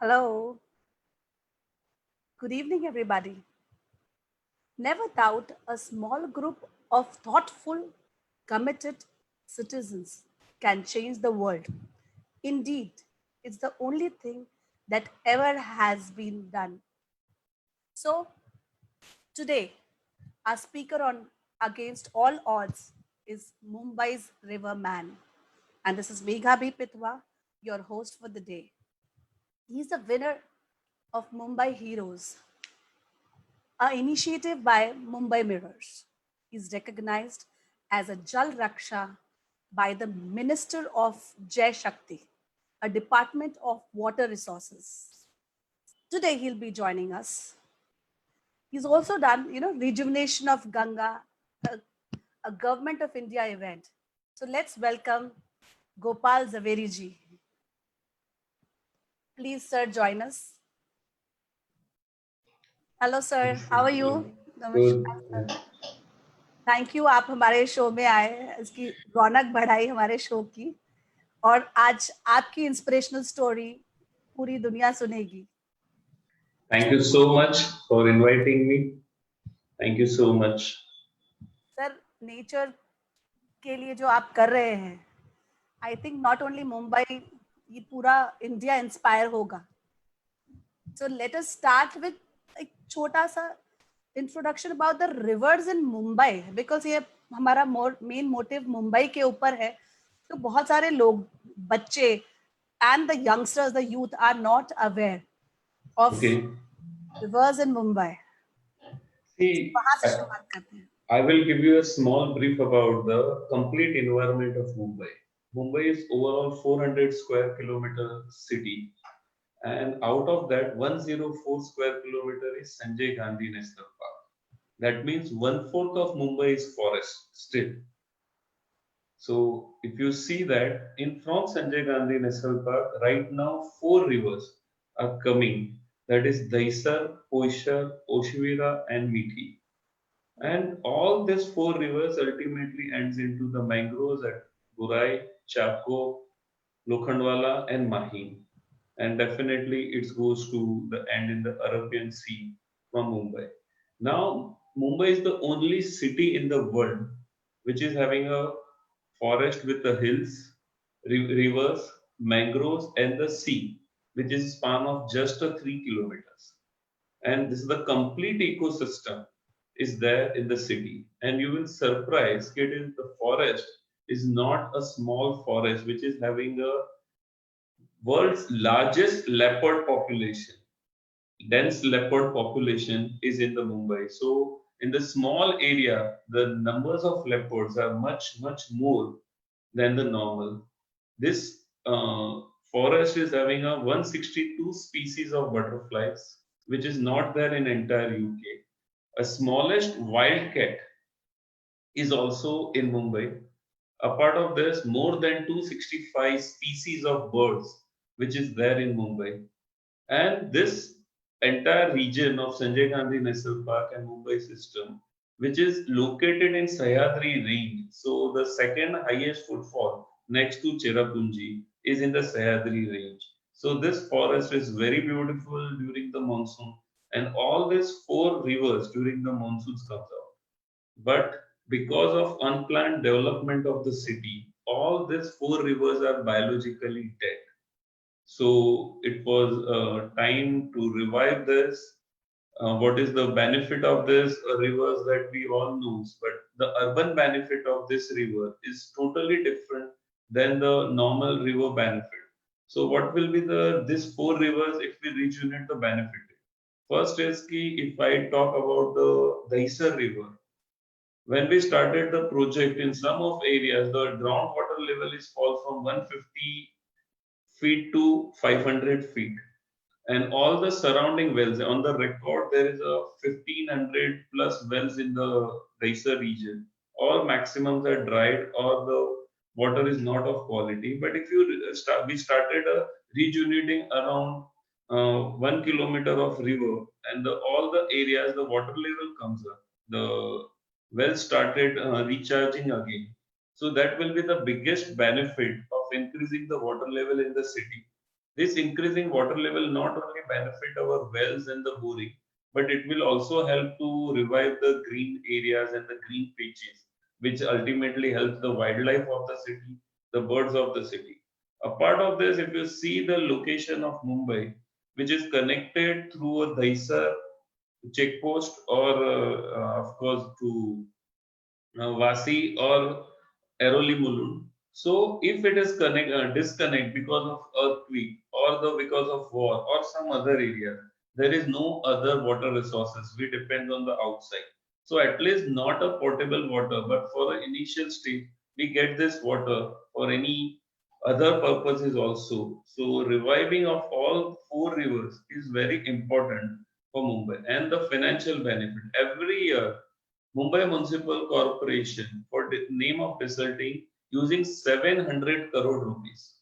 Hello, good evening, everybody. Never doubt a small group of thoughtful, committed citizens can change the world. Indeed, it's the only thing that ever has been done. So, today, our speaker on Against All Odds is Mumbai's River Man. And this is Megha B. Pitwa, your host for the day. He's the winner of Mumbai Heroes, an initiative by Mumbai Mirrors, is recognized as a Jal Raksha by the Minister of Jai Shakti, a Department of Water Resources. Today he'll be joining us. He's also done, rejuvenation of Ganga, a, a Government of India event. So let's welcome Gopal Zaveri ji. Please, sir, join us. Hello, sir. How are you? Good. नमस्कार sir. Thank you आप हमारे show में आए इसकी रौनक बढ़ाई हमारे show की और आज आपकी इंस्पिरेशनल स्टोरी पूरी दुनिया सुनेगी. Thank you so much for inviting me. Thank you so much. Sir nature के लिए जो आप कर रहे हैं I think not only Mumbai ये पूरा इंडिया इंस्पायर होगा. So let us start with एक छोटा सा introduction about the reverse in Mumbai because ये हमारा मेन मोटिव मुंबई के ऊपर है. तो बहुत सारे लोग बच्चे and the youngsters the youth are not aware of Okay. Rivers in Mumbai. See, वहां से शुरुआत करते हैं. I will give you a small brief about the complete environment of Mumbai. Mumbai is overall 400 square kilometer city, and out of that, 104 square kilometer is Sanjay Gandhi National Park. That means one fourth of Mumbai is forest still. So if you see that in from Sanjay Gandhi National Park, right now four rivers are coming. That is Daisar, Poishar, Oshwira, and Mithi. And all these four rivers ultimately ends into the mangroves at Burai, Chapko, Lokhandwala, and Mahim. And definitely it goes to the end in the Arabian Sea from Mumbai. Now, Mumbai is the only city in the world which is having a forest with the hills, rivers, mangroves, and the sea, which is span of just a 3 kilometers. And this is the complete ecosystem is there in the city. And you will surprise it is the forest is not a small forest which is having a world's largest leopard population. Dense leopard population is in the Mumbai. So in the small area, the numbers of leopards are much more than the normal. This forest is having a 162 species of butterflies, which is not there in entire UK. A smallest wildcat is also in Mumbai. Apart of this, more than 265 species of birds, which is there in Mumbai. And this entire region of Sanjay Gandhi National Park and Mumbai system, which is located in Sahyadri range. So the second highest footfall next to Cherrapunji is in the Sahyadri range. So this forest is very beautiful during the monsoon, and all these four rivers during the monsoons comes out. But because of unplanned development of the city, all these four rivers are biologically dead. So it was time to revive this. What is the benefit of this rivers that we all know? But the urban benefit of this river is totally different than the normal river benefit. So what will be the these four rivers if we rejuvenate the benefit? First is ki if I talk about the Daisar River, when we started the project in some of areas, the groundwater level is fall from 150 feet to 500 feet. And all the surrounding wells, on the record, there is a 1500 plus wells in the Daisar region. All maximums are dried or the water is not of quality. But if you start, we started rejuvenating around 1 kilometer of river and all the areas, the water level comes up. The well started recharging again. So that will be the biggest benefit of increasing the water level in the city. This increasing water level not only benefit our wells and the boring, but it will also help to revive the green areas and the green pitches, which ultimately helps the wildlife of the city, the birds of the city. A part of this, if you see the location of Mumbai, which is connected through a Dahisar checkpost or, of course, to Vasi or Airoli Mulund. So if it is disconnect because of earthquake or because of war or some other area, there is no other water resources. We depend on the outside. So at least not a potable water, but for the initial stage, we get this water for any other purposes also. So reviving of all four rivers is very important for Mumbai and the financial benefit. Every year Mumbai Municipal Corporation for the name of resulting using 700 crore rupees.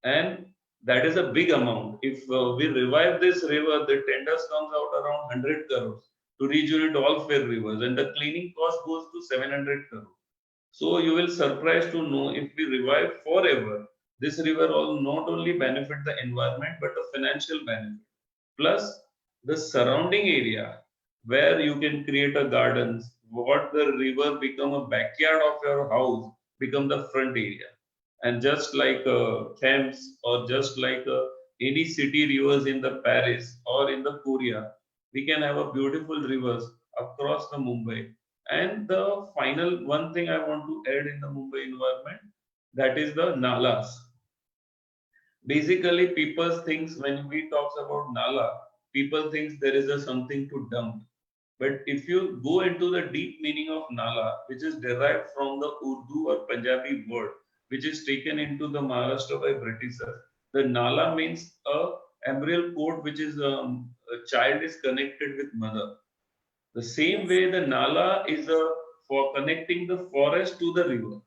And that is a big amount. If we revive this river, the tenders comes out around 100 crores to rejuvenate all fair rivers and the cleaning cost goes to 700 crore. So you will surprised to know if we revive forever, this river will not only benefit the environment but the financial benefit. Plus the surrounding area where you can create a gardens, what the river become a backyard of your house, become the front area. And just like Thames or just like any city rivers in the Paris or in the Korea, we can have a beautiful rivers across the Mumbai. And the final one thing I want to add in the Mumbai environment, that is the nalas. Basically, people thinks when we talks about nala, people thinks there is a something to dump. But if you go into the deep meaning of Nala, which is derived from the Urdu or Punjabi word, which is taken into the Maharashtra by Britishers, the Nala means a embryo cord which is a child is connected with mother. The same Yes. way the Nala is for connecting the forest to the river.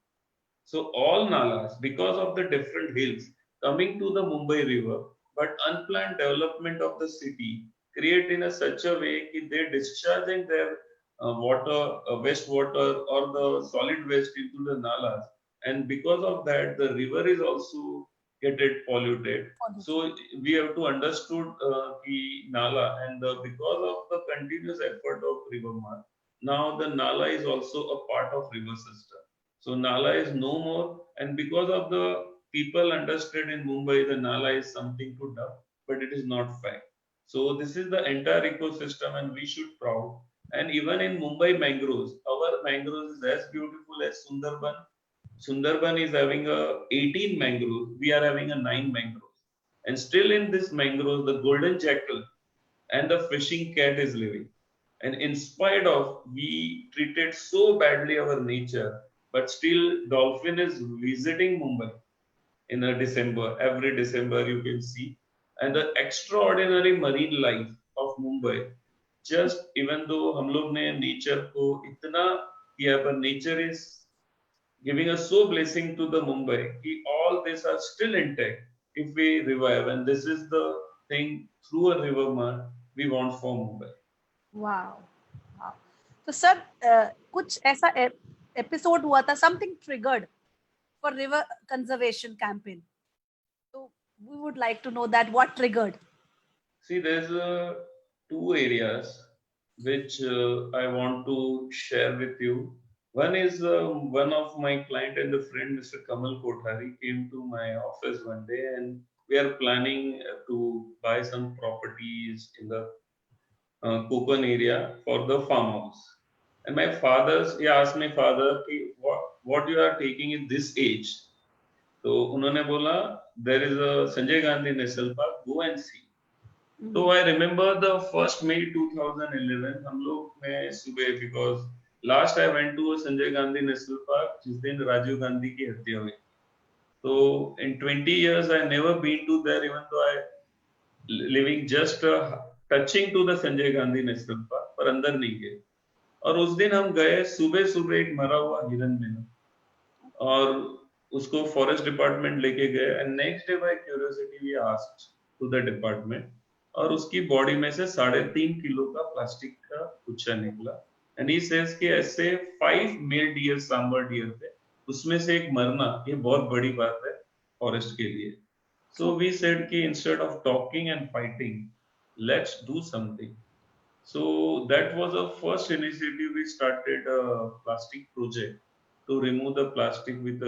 So all nalas, because of the different hills coming to the Mumbai river, but unplanned development of the city create in a such a way that they discharging their water, wastewater or the solid waste into the nalas, and because of that the river is also get it polluted. Polluted. So we have to understood the nala and because of the continuous effort of river Mar, now the nala is also a part of river system. So Nala is no more, and because of the people understood in Mumbai, the Nala is something to dump, but it is not fact. So this is the entire ecosystem, and we should proud. And even in Mumbai mangroves, our mangroves is as beautiful as Sundarban. Sundarban is having a 18 mangroves. We are having a 9 mangroves, and still in this mangroves, the golden jackal and the fishing cat is living. And in spite of we treated so badly our nature, but still dolphin is visiting Mumbai in a December. Every December you can see. And the extraordinary marine life of Mumbai, just even though हम लोग ने nature को इतना किया, but nature is giving us so blessing to the Mumbai. All these are still intact if we revive, and this is the thing through a river man we want for Mumbai. Wow. Wow. तो sir कुछ ऐसा episode हुआ था, something triggered for river conservation campaign, तो we would like to know that what triggered. See, there's two areas which I want to share with you. One is one of my client and a friend, Mr. Kamal Kothari, came to my office one day, and we are planning to buy some properties in the Kokon area for the farmhouse. And my he asked my father, "Ki, what you are taking in this age?" तो उन्होंने बोला, there is a Sanjay Gandhi National Park, go and see. So I remember the first May 2011, हम लोग मैं सुबह, because last I went to Sanjay Gandhi National Park जिस दिन राजीव गांधी की हत्या हुई. So in 20 years I never been to there, even though I living just touching to the Sanjay Gandhi National Park, पर अंदर नहीं गए. और उस दिन हम गए, सुबह सुबह एक मरा हुआ हिरन मिला और उसको फॉरेस्ट डिपार्टमेंट लेके गए, and next day by curiosity we asked to the department, और उसकी बॉडी में से 3.5 किलो का प्लास्टिक का गुच्छा निकला. एंड ही सेज कि ऐसे 5 मेल डियर सांबर डियर थे, उसमें से एक मरना ये बहुत बड़ी बात है फॉरेस्ट के लिए. So we said ki instead of talking and fighting, let's do something. So that was our first initiative. We started a plastic project to remove the plastic with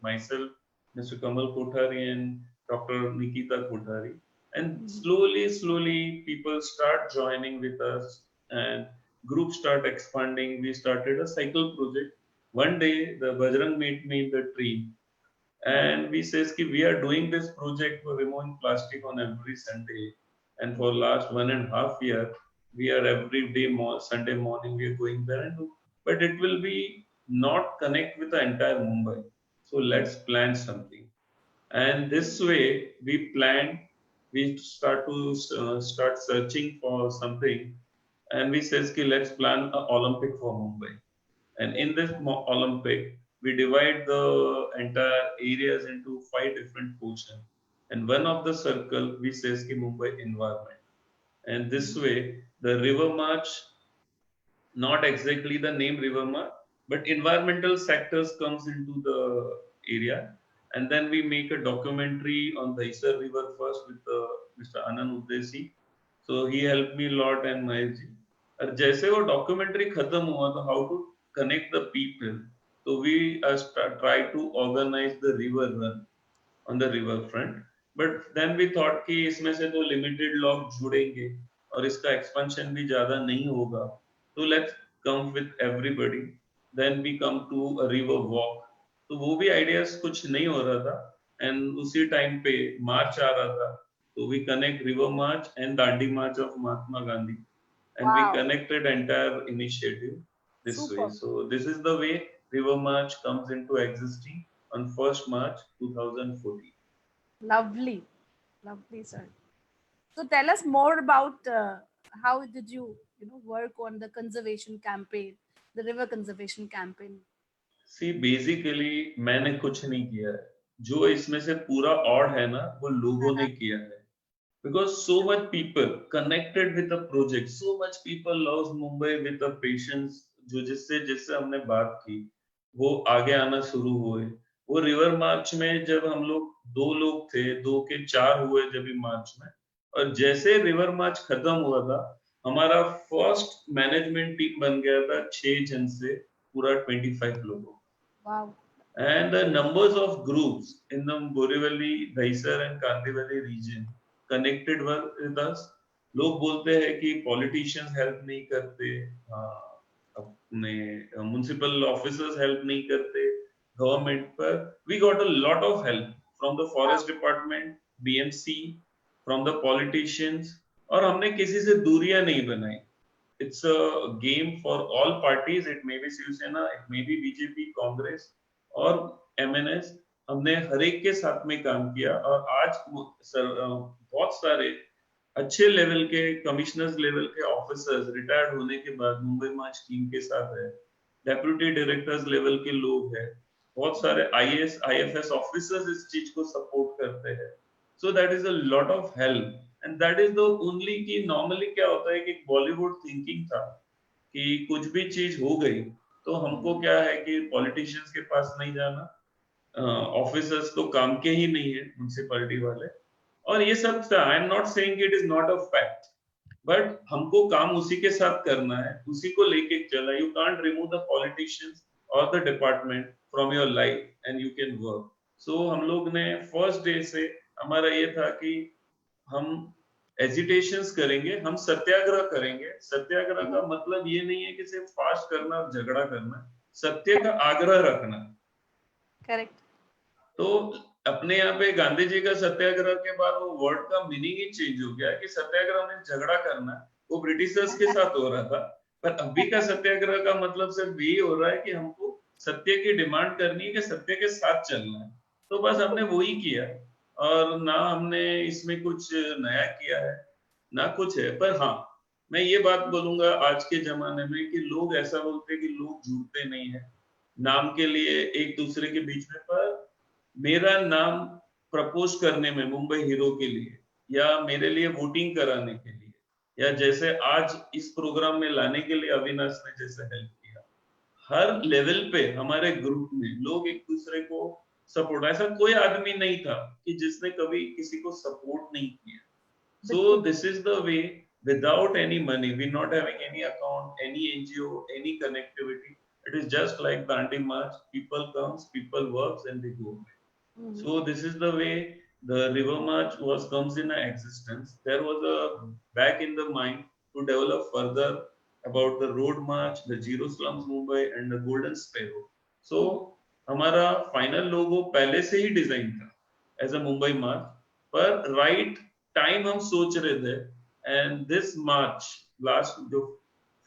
myself, Mr. Kamal Kothari, and Dr. Nikita Kothari. And Mhm. slowly, people start joining with us, and groups start expanding. We started a cycle project. One day, the Bajrang met me in the tree, and we says ki we are doing this project for removing plastic on every Sunday, and for last 1.5 year we are every day Sunday morning we are going there and do, but it will be not connect with the entire Mumbai. So let's plan something, and this way we planned. We start searching for something, and we says ki let's plan a Olympic for Mumbai. And in this Olympic, we divide the entire areas into 5 different portions. And one of the circle we says ki Mumbai environment. And this Mhm. way, the river march, not exactly the name river march, but environmental sectors comes into the area. And then we make a documentary on the Isar River first with Mr. Anand Uddesi. So he helped me a lot and Mahesh ji. और जैसे वो documentary खत्म हुआ तो how to connect the people, तो we try to organise the river run on the river front. But then we thought कि इसमें से तो लिमिटेड लोग जुड़ेंगे और इसका एक्सपेंशन भी ज्यादा नहीं होगा, तो let's come with everybody. Then we come to a river walk. तो वो भी आइडियाज कुछ नहीं हो रहा था, एंड उसी टाइम पे मार्च आ रहा था, तो we connect river march and Dandi march of Mahatma Gandhi, and we Wow, connected entire initiative this way. super. So this is the way River March comes into existing on 1st March 2014. Lovely. Lovely, sir. So tell us more about how did you, work on the conservation campaign, the river conservation campaign. See, basically मैंने कुछ नहीं किया है, जो इसमें से पूरा odd है ना वो लोगों ने किया है. Because so much people connected with the project, so much people loves Mumbai with the patience. जो जिससे जिससे हमने बात की वो आगे आना शुरू हुए. वो रिवर मार्च में जब हम लोग 2 लोग थे, 2 के 4 हुए जब भी मार्च में, और जैसे रिवर मार्च खत्म हुआ था, हमारा फर्स्ट मैनेजमेंट टीम बन गया था 6 जन से पूरा 25 लोगों. Wow. And the numbers of groups in the Borivali, Dahisar and Kandivali region connected were with us. लोग बोलते हैं कि पॉलिटिशियंस हेल्प नहीं करते, अपने म्युनिसिपल ऑफिसर्स हेल्प नहीं करते गवर्नमेंट पर. We got a lot of help from the forest department, BMC, from the politicians, और हमने किसी से दूरियां नहीं बनाई. It's a game for all parties. It may be Shiv Sena, it may be BJP, Congress और एमएनएस. हमने हर एक के साथ में काम किया, और आज बहुत सारे अच्छे लेवल के कमिश्नर्स लेवल के ऑफिसर्स रिटायर्ड होने के बाद मुंबई मार्च टीम के साथ है. डेप्यूटी डायरेक्टर्स लेवल के लोग हैं, बहुत सारे आईएएस आईएफएस ऑफिसर्स इस चीज को सपोर्ट करते हैं. So that is a lot of help, and that is the only कि नॉर्मली क्या होता है कि बॉलीवुड थिंकिंग था कि कुछ भी चीज हो गई तो हमको Mhm. क्या है कि पॉलिटिशियंस के पास नहीं जाना, ऑफिसर्स तो काम के ही नहीं है म्यूनसिपैलिटी वाले, और ये सब. I am not saying it is not a fact, but हमको काम उसी के साथ करना है, उसी को लेके चलना. You can't remove the politicians और the department from your life and you can work. So हम लोग ने फर्स्ट डे से हमारा ये था कि हम एजिटेशंस करेंगे, हम सत्याग्रह करेंगे. सत्याग्रह का Mhm. मतलब ये नहीं है कि सिर्फ फास्ट करना और झगड़ा करना, सत्य का आग्रह रखना. Correct. तो अपने यहाँ पे गांधी जी का सत्याग्रह के बाद वो वर्ड का मीनिंग ही चेंज हो गया कि सत्याग्रह में झगड़ा करना वो ब्रिटिशर्स के साथ हो रहा था, पर अभी का सत्याग्रह का मतलब सिर्फ यही हो रहा है कि हमको सत्य की डिमांड करनी है कि सत्य के साथ चलना है. तो बस हमने वही किया, और ना हमने इसमें कुछ नया किया है ना कुछ है. पर हाँ, मैं ये बात बोलूंगा आज के जमाने में कि लोग ऐसा बोलते हैं कि लोग जुड़ते नहीं है नाम के लिए एक दूसरे के बीच में. पर मेरा नाम प्रपोज करने में मुंबई हीरो के लिए, या मेरे लिए वोटिंग कराने के लिए, या जैसे आज इस प्रोग्राम में लाने के लिए अविनाश ने जैसे हेल्प किया, हर लेवल पे हमारे ग्रुप में लोग एक दूसरे को सपोर्ट, ऐसा कोई आदमी नहीं था कि जिसने कभी किसी को सपोर्ट नहीं किया. So बिल्कुल. this is the way, without any money, we're not having any account, any NGO, any connectivity. It is just like Dandi March. People comes, people works, and they go away. Mhm. So this is the way the River March was comes in existence. There was a back in the mind to develop further about the Road March, the Zero Slums Mumbai, and the Golden Sparrow. So हमारा final लोगो पहले से ही design था as a Mumbai मार्च, पर right time हम सोच रहे थे. And this March, last जो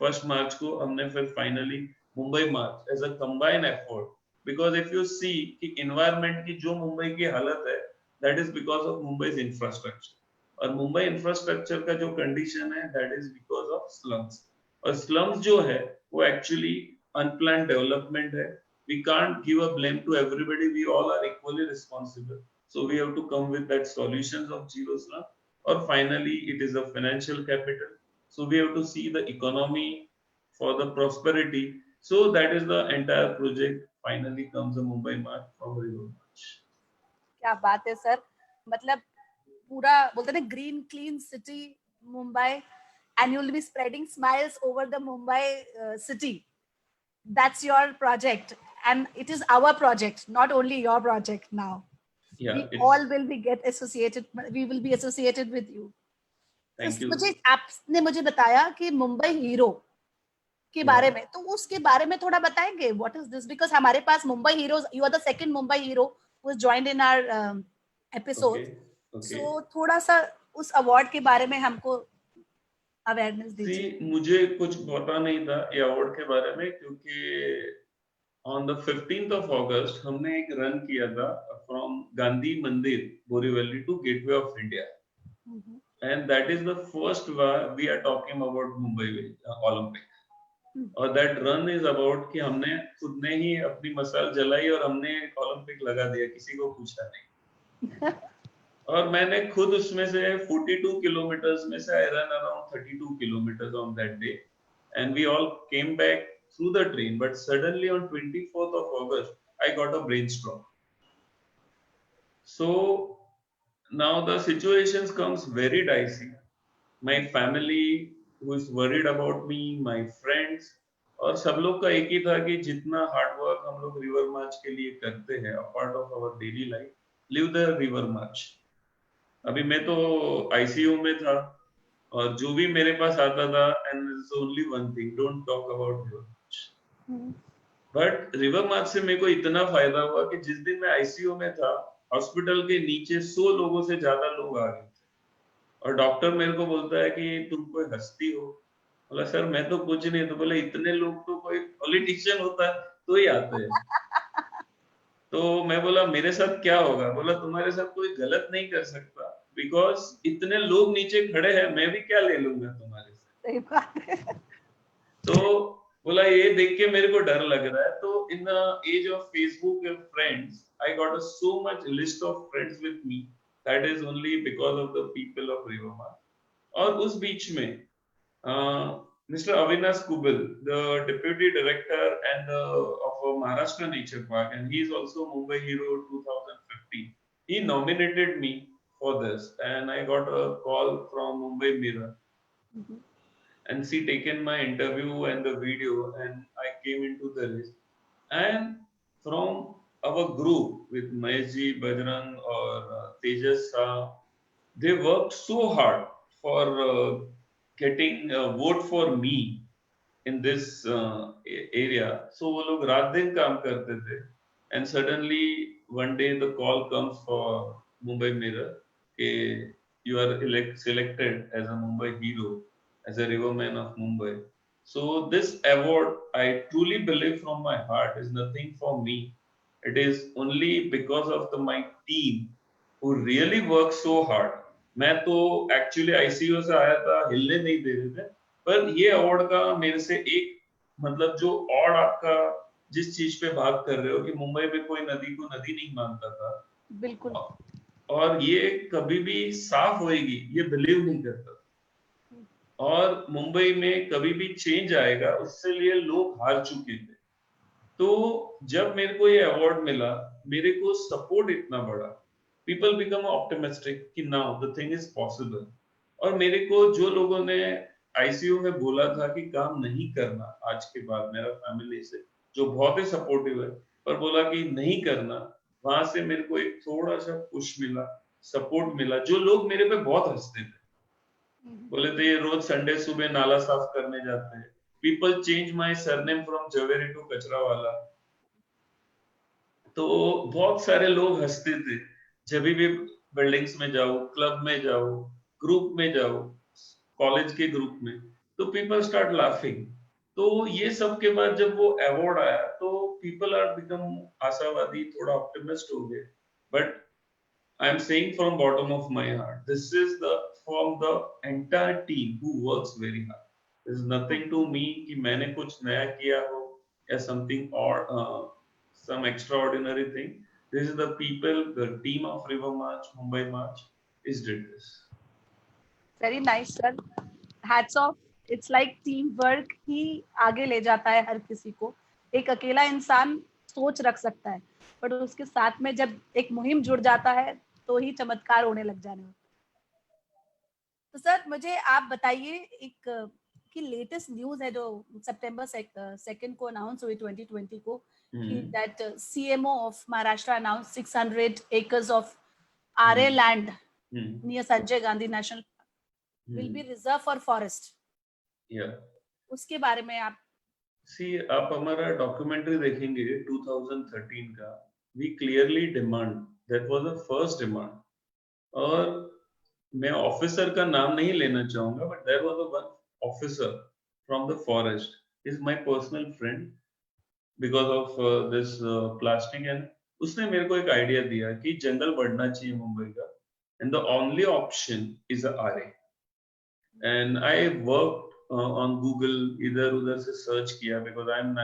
1 मार्च को हमने फिर finally Mumbai march as a combine effort, because if you see कि इन्वायरमेंट की जो मुंबई की हालत है, that is because of Mumbai infrastructure. और मुंबई इंफ्रास्ट्रक्चर का जो कंडीशन है, that is because of slums. और स्लम्स जो है वो एक्चुअली अनप्लान्ड डेवलपमेंट है. We can't give a blame to everybody. We all are equally responsible. So we have to come with that solutions of zero slum. Or finally, it is a financial capital. So we have to see the economy for the prosperity. So that is the entire project. Finally comes a Mumbai March from River March. क्या बात है sir. मतलब पूरा बोलते हैं ना, green clean city Mumbai, and you'll be spreading smiles over the Mumbai city. That's your project, and it is our project, not only your project now. Yeah, We it's, all will be get associated. We will be associated with you. thank you. मुझे आपने मुझे बताया कि Mumbai hero के बारे में, तो उसके बारे में थोड़ा बताएंगे. What is this? बिकॉज हमारे पास Mumbai heroes, you are the second Mumbai hero who joined in our episode. Okay, okay. So थोड़ा सा उस अवार्ड के बारे में हमको अवेयरनेस See, दीजिए. मुझे कुछ पता नहीं था ये अवार्ड के बारे में, क्योंकि on the 15th of August हमने एक रन किया था from गांधी मंदिर Borivali to Gateway of India. And that is the first we are talking about Mumbai Olympic. और that run is about कि हमने खुद ने ही अपनी मसाल जलाई और हमने ओलंपिक लगा दिया, किसी को पूछा नहीं. और मैंने खुद उसमें से 42 किलोमीटर्स में से I ran around 32 kilometers on that day, and we all came back through the train. But suddenly on 24th of August, I got a brainstorm. So now the situations comes very dicey. My family who is worried about me, my friends, और सब लोग का एक ही था कि जितना hard work हम लोग रिवर मार्च के लिए करते हैं, a part of our daily life, live the river march. अभी मैं तो आईसीयू में था, और जो भी मेरे पास आता था, and it's only one thing, don't talk about river march. But river march से मेरे को इतना फायदा हुआ कि जिस दिन मैं आईसीयू में था, हॉस्पिटल के नीचे 100 लोगों से ज्यादा लोग आ गए थे. और डॉक्टर मेरे को बोलता है कि तुम कोई हस्ती हो. बोला सर मैं तो कुछ नहीं. तो बोले इतने लोग तो कोई पॉलिटिशियन होता है तो ही आते हैं. तो मैं बोला मेरे साथ क्या होगा? बोला तुम्हारे साथ कोई गलत नहीं कर सकता, बिकॉज इतने लोग नीचे खड़े हैं, मैं भी क्या ले लूंगा तुम्हारे से. सही बात है. तो बोला ये देख के मेरे को डर लग रहा है. तो in the age of Facebook friends, I got a so much list of friends with me. That is only because of the people of river march. और उस बीच में Mr. Avinash Kubel, the Deputy Director and of Maharashtra Nature Park, and he is also Mumbai Hero 2015. He nominated me for this, and I got a call from Mumbai Mirror, and she taken my interview and the video, and I came into the list. And from our group with Maheshji, Bajrang, or Tejas Shah, they worked so hard for getting a vote for me in this area. So वो लोग रात दिन काम करते थे. And suddenly one day the call comes for Mumbai Mirror कि you are selected as a Mumbai hero, as a riverman of Mumbai. So this award, I truly believe from my heart, is nothing for me. It is only because of my team who really works so hard. मैं तो actually ICU से आया था, हिलने नहीं दे रहे थे. पर ये अवार्ड का मेरे से एक मतलब जो और आपका जिस चीज पे बात कर रहे हो कि मुंबई में कोई नदी को नदी नहीं मानता था, बिल्कुल, और ये कभी भी साफ होएगी ये बिलीव नहीं करता. और मुंबई में कभी भी चेंज आएगा उससे लिए लोग हार चुके थे. तो जब मेरे को ये अवार्ड मिला, मेरे को सपोर्ट इतना बढ़ा, पीपल बिकम ऑप्टिमिस्टिक कि now the thing is possible. और मेरे को जो लोगों ने आईसीयू में बोला था कि काम नहीं करना आज के बाद, मेरा फैमिली से जो बहुत ही सपोर्टिव है, पर बोला कि नहीं करना, वहां से मेरे को एक थोड़ा सा पुश मिला, सपोर्ट मिला। जो लोग मेरे पे बहुत हंसते थे, बोले थे ये रोज संडे सुबह नाला साफ करने जाते हैं, people change my surname from Javeri to कचरा वाला। तो बहुत सारे लोग हंसते थे जब भी बिल्डिंग्स में जाओ, क्लब में जाओ, ग्रुप में जाओ, कॉलेज के ग्रुप में, तो पीपल स्टार्ट लाफिंग। तो ये सब के बाद जब वो अवार्ड आया तो पीपल आर बिकम आशावादी, थोड़ा ऑप्टिमिस्ट हो गए। But I am saying from bottom of my heart, this is the from the entire team who works very hard. This is nothing to me कि मैंने कुछ नया किया हो या समथिंग और some extraordinary thing. This is the people, the team of River March, Mumbai March is did this. Very nice sir, hats off. It's like teamwork ही आगे ले जाता है हर किसी को। एक अकेला इंसान सोच रख सकता है, बट उसके साथ में जब एक मुहिम जुड़ जाता है तो ही चमत्कार होने लग जाने होते। तो सर मुझे आप बताइए एक कि लेटेस्ट न्यूज है जो सितंबर 2 को अनाउंस हुई 2020 को, कि that CMO of Maharashtra announce 600 acres of RA land near Sanjay Gandhi national will be reserved for forest. Yeah. उसके बारे में आप See, आप हमारा डॉक्यूमेंट्री देखेंगे 2013 का, we clearly demand, that was the first demand। और मैं ऑफिसर का नाम नहीं लेना चाहूंगा, but there was a one officer from the forest is my personal friend because of this plastic, and उसने मेरे को एक आइडिया दिया कि जंगल बढ़ना चाहिए मुंबई का, and the only option is R A. And I work on Google, इधर उधर से सर्च किया, because I am,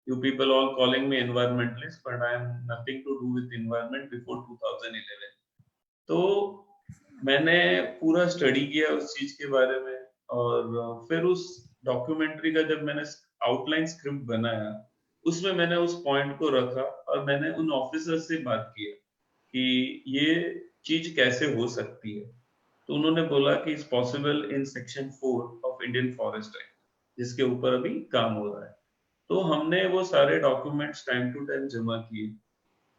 you people all calling me environmentalist, but I am nothing to do with environment before 2011। तो मैंने पूरा स्टडी किया उस चीज के बारे में, और फिर उस डॉक्यूमेंट्री का जब मैंने आउटलाइन स्क्रिप्ट बनाया, उसमें मैंने उस पॉइंट को रखा और मैंने उन ऑफिसर से बात किया कि ये चीज कैसे हो सकती है। तो उन्होंने बोला कि it's possible in section 4 of Indian forest act, जिसके ऊपर अभी काम हो रहा है। तो हमने वो सारे डॉक्यूमेंट्स टाइम टू टाइम जमा किए,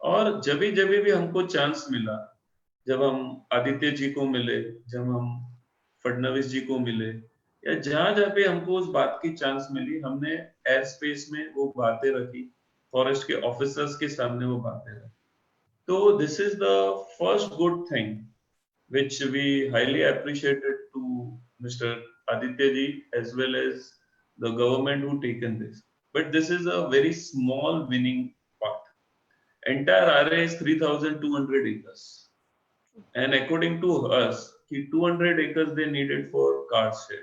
और जब भी हमको चांस मिला, जब हम आदित्य जी को मिले, जब हम फडणवीस जी को मिले, या जहां जहां पे हमको उस बात की चांस मिली, हमने एयर स्पेस में वो बातें रखी, फॉरेस्ट के ऑफिसर्स के सामने वो बातें रखी। तो this is the first good thing which we highly appreciated to Mr. Aditya ji as well as the government who taken this. But this is a very small winning part. Entire area is 3,200 acres. And according to us, 200 acres they needed for car shed.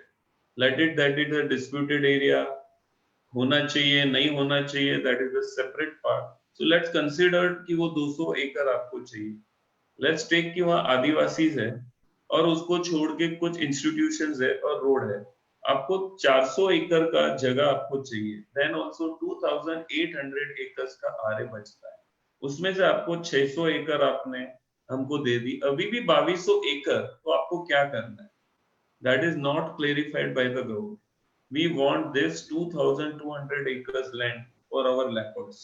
Let it that it is a disputed area, होना चाहिए नहीं होना चाहिए, that is a separate part. So let's consider कि वो 200 एकड़ आपको चाहिए। लेट्स टेक कि वहाँ आदिवासीज है और उसको छोड़ के कुछ इंस्टीट्यूशंस है और रोड है, आपको 400 एकड़ का जगह आपको चाहिए, देन आल्सो 2800 एकर्स का आरे बचता है। उसमें से आपको 600 एकड़ आपने हमको दे दी, अभी भी 2200 एकड़, तो आपको क्या करना है? That is not clarified by the government. We want this 2200 acres land for our leopards,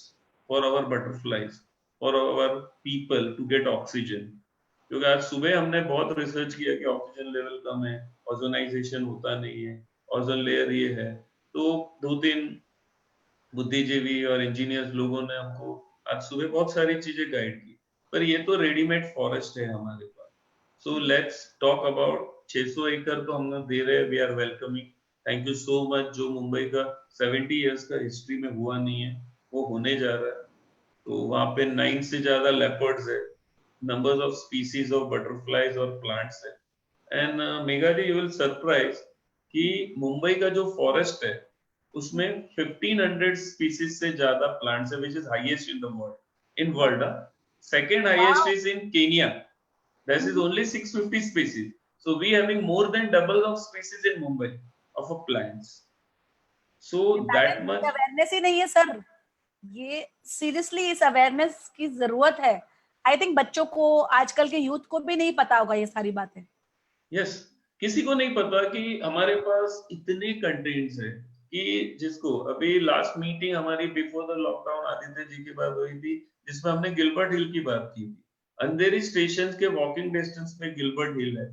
for our butterflies, for our people to get oxygen। क्योंकि आज सुबह हमने बहुत रिसर्च किया कि ऑक्सीजन लेवल कम है, ओजोनाइजेशन होता नहीं है, ओजोन लेयर ये है। तो 2-3 बुद्धिजीवी और इंजीनियर्स लोगों ने हमको आज सुबह बहुत सारी चीजें गाइड की, पर ये तो रेडीमेड फॉरेस्ट है हमारे पास। सो लेट्स टॉक अबाउट 600 एकड़ तो हम दे रहे हैं, we are welcoming, thank you so much. जो मुंबई का 70 इयर्स का हिस्ट्री में हुआ नहीं है वो होने जा रहा है। तो वहां पे 9 से ज्यादा लेपर्ड्स है, numbers of species of butterflies और plants है। एंड मेगा जी यू विल सरप्राइज कि मुंबई का जो फॉरेस्ट है उसमें 1500 स्पीसीज से ज्यादा प्लांट्स है, which is highest in the world, in world। Second highest is in Kenya, that is only 650 species। So we having more than double of species in Mumbai of a plants। So that much awareness ही नहीं है sir. ये seriously इस awareness की जरूरत है। I think बच्चों को, आजकल के यूथ को भी नहीं पता होगा ये सारी बातें। यस, किसी को नहीं पता कि हमारे पास इतने कंटेंट्स है कि जिसको अभी लास्ट मीटिंग हमारी before the lockdown Aditya ji की बात हुई थी, जिसमें हमने गिलबर्ट हिल की बात की थी। अंधेरी स्टेशन के वॉकिंग डिस्टेंस पे गिलबर्ट हिल है।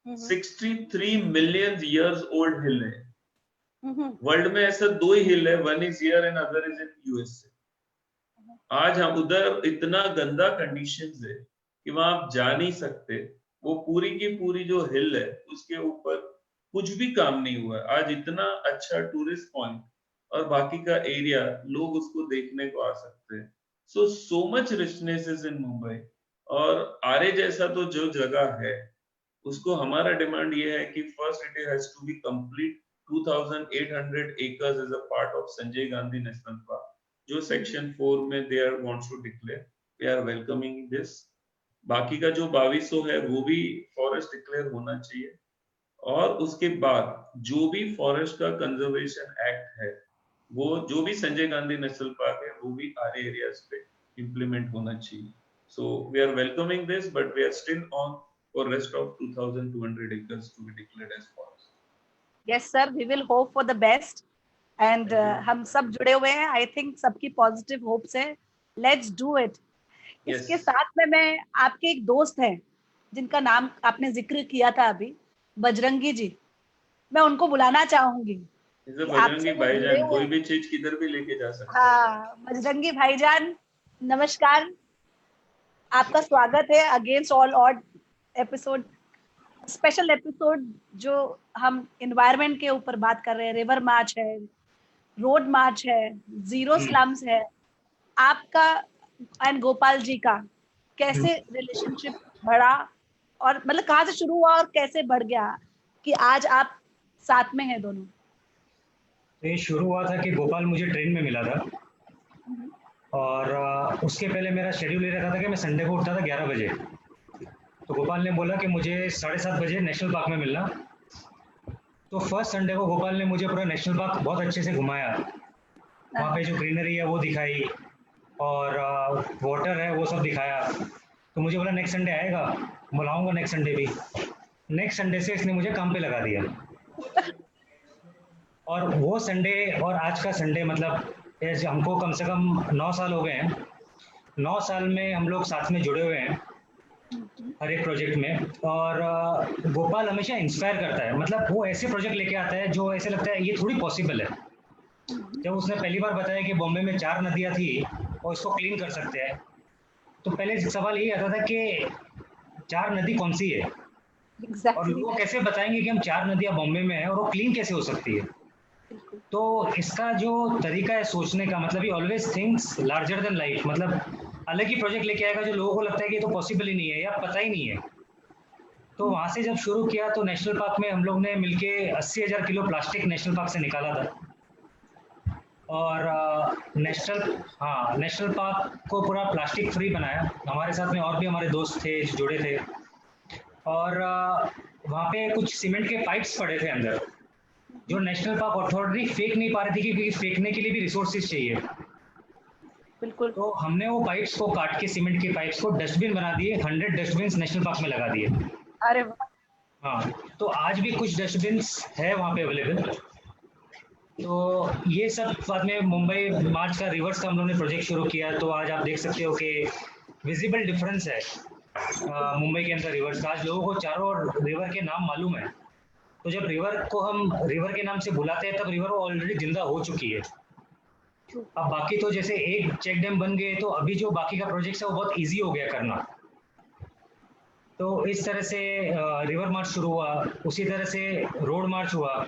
63 मिलियन ईयर्स ओल्ड हिल है। वर्ल्ड में ऐसा दो ही हिल है, one is here and other is in USA. आज हम उधर इतना गंदा कंडीशंस है कि वहां आप जा नहीं सकते। वो पूरी की पूरी जो हिल है उसके ऊपर कुछ भी काम नहीं हुआ है। आज इतना अच्छा टूरिस्ट पॉइंट और बाकी का एरिया, लोग उसको देखने को आ सकते हैं। So much richness is in Mumbai. और आरे जैसा तो जो जगह है, उसको हमारा डिमांड ये है कि first it has to be complete. 2800 acres is a part of Sanjay Gandhi national park, जो सेक्शन 4 में they are wants to declare. We are welcoming this. बाकी का जो 2200 है वो भी फॉरेस्ट डिक्लेयर होना चाहिए। और उसके बाद जो भी फॉरेस्ट का कंजर्वेशन एक्ट है, वो जो भी संजय गांधी नेशनल पार्क है वो भी आरे एरियाज पे इम्प्लीमेंट होना चाहिए। So we are welcoming this, but we are still on for rest of 2200 acres to be declared as forest. Yes sir, we will hope for the best and हम सब जुड़े हुए हैं। आई थिंक सबकी positive hopes है। Let's do it. इसके साथ में मैं, आपके एक दोस्त हैं जिनका नाम आपने जिक्र किया था अभी, बजरंगी जी, मैं उनको बुलाना चाहूंगी। बजरंगी भाईजान कोई भी चीज किधर भी लेके जा सकते हैं। हाँ, बजरंगी भाईजान नमस्कार, आपका स्वागत है against all odd episode, special episode जो हम एनवायरनमेंट के ऊपर बात कर रहे हैं। रिवर मार्च है, रोड मार्च है, जीरो स्लम्स है। आपका एंड गोपाल जी का कैसे रिलेशनशिप बढ़ा, और मतलब कहाँ से शुरू हुआ और कैसे बढ़ गया कि आज आप साथ में हैं दोनों? ये शुरू हुआ था कि गोपाल मुझे ट्रेन में मिला था, और उसके पहले मेरा शेड्यूल ये रहता था कि मैं संडे को उठता था 11 बजे। तो गोपाल ने बोला कि मुझे 7:30 बजे नेशनल पार्क में मिलना। तो फर्स्ट संडे को गोपाल ने मुझे पूरा नेशनल पार्क बहुत अच्छे से घुमाया। वहाँ पे जो ग्रीनरी है वो दिखाई, और वाटर है वो सब दिखाया। तो मुझे बोला नेक्स्ट संडे आएगा, बुलाऊंगा नेक्स्ट संडे भी। नेक्स्ट संडे से इसने मुझे काम पे लगा दिया। और वो संडे और आज का संडे, मतलब हमको कम से कम 9 साल हो गए हैं। 9 साल में हम लोग साथ में जुड़े हुए हैं हर एक प्रोजेक्ट में। और गोपाल हमेशा इंस्पायर करता है, मतलब वो ऐसे प्रोजेक्ट लेके आता है जो ऐसे लगता है ये थोड़ी पॉसिबल है। जब उसने पहली बार बताया कि बॉम्बे में 4 नदियाँ थी और इसको क्लीन कर सकते हैं, तो पहले सवाल यही आता था कि 4 नदी कौन सी है, और लोग कैसे बताएंगे कि हम 4 नदियाँ बॉम्बे में हैं और वो क्लीन कैसे हो सकती है। तो इसका जो तरीका है सोचने का, मतलब ही always thinks larger than life, मतलब अलग ही प्रोजेक्ट लेके आएगा जो लोगों को लगता है कि ये तो पॉसिबल ही नहीं है या पता ही नहीं है। तो वहाँ से जब शुरू किया तो नेशनल पार्क में हम लोग ने मिलके 80,000 किलो प्लास्टिक नेशनल पार्क से निकाला था। और नेशनल पार्क को पूरा प्लास्टिक फ्री बनाया। हमारे साथ में और भी हमारे दोस्त थे जो जुड़े थे। और वहाँ पे कुछ सीमेंट के पाइप्स पड़े थे अंदर, जो नेशनल पार्क अथॉरिटी फेंक नहीं पा रही थी, क्योंकि फेंकने के लिए भी रिसोर्सेज चाहिए। बिल्कुल। तो हमने वो पाइप्स को काट के, सीमेंट के पाइप्स को डस्टबिन बना दिए। 100 डस्टबिन नेशनल पार्क में लगा दिए। अरे वाह। हाँ, तो आज भी कुछ डस्टबिन है वहाँ पे अवेलेबल। तो ये सब बाद में मुंबई मार्च का रिवर्स का हम लोगों ने प्रोजेक्ट शुरू किया। तो आज आप देख सकते हो कि विजिबल डिफरेंस है मुंबई के अंदर रिवर्स का। आज लोगों को चारों ओर रिवर के नाम मालूम है। तो जब रिवर को हम रिवर के नाम से बुलाते हैं, तब रिवर ऑलरेडी जिंदा हो चुकी है। अब बाकी तो जैसे एक चेक डैम बन गए, तो अभी जो बाकी का प्रोजेक्ट है वो बहुत इजी हो गया करना। तो इस तरह से रिवर मार्च शुरू हुआ, उसी तरह से रोड मार्च हुआ।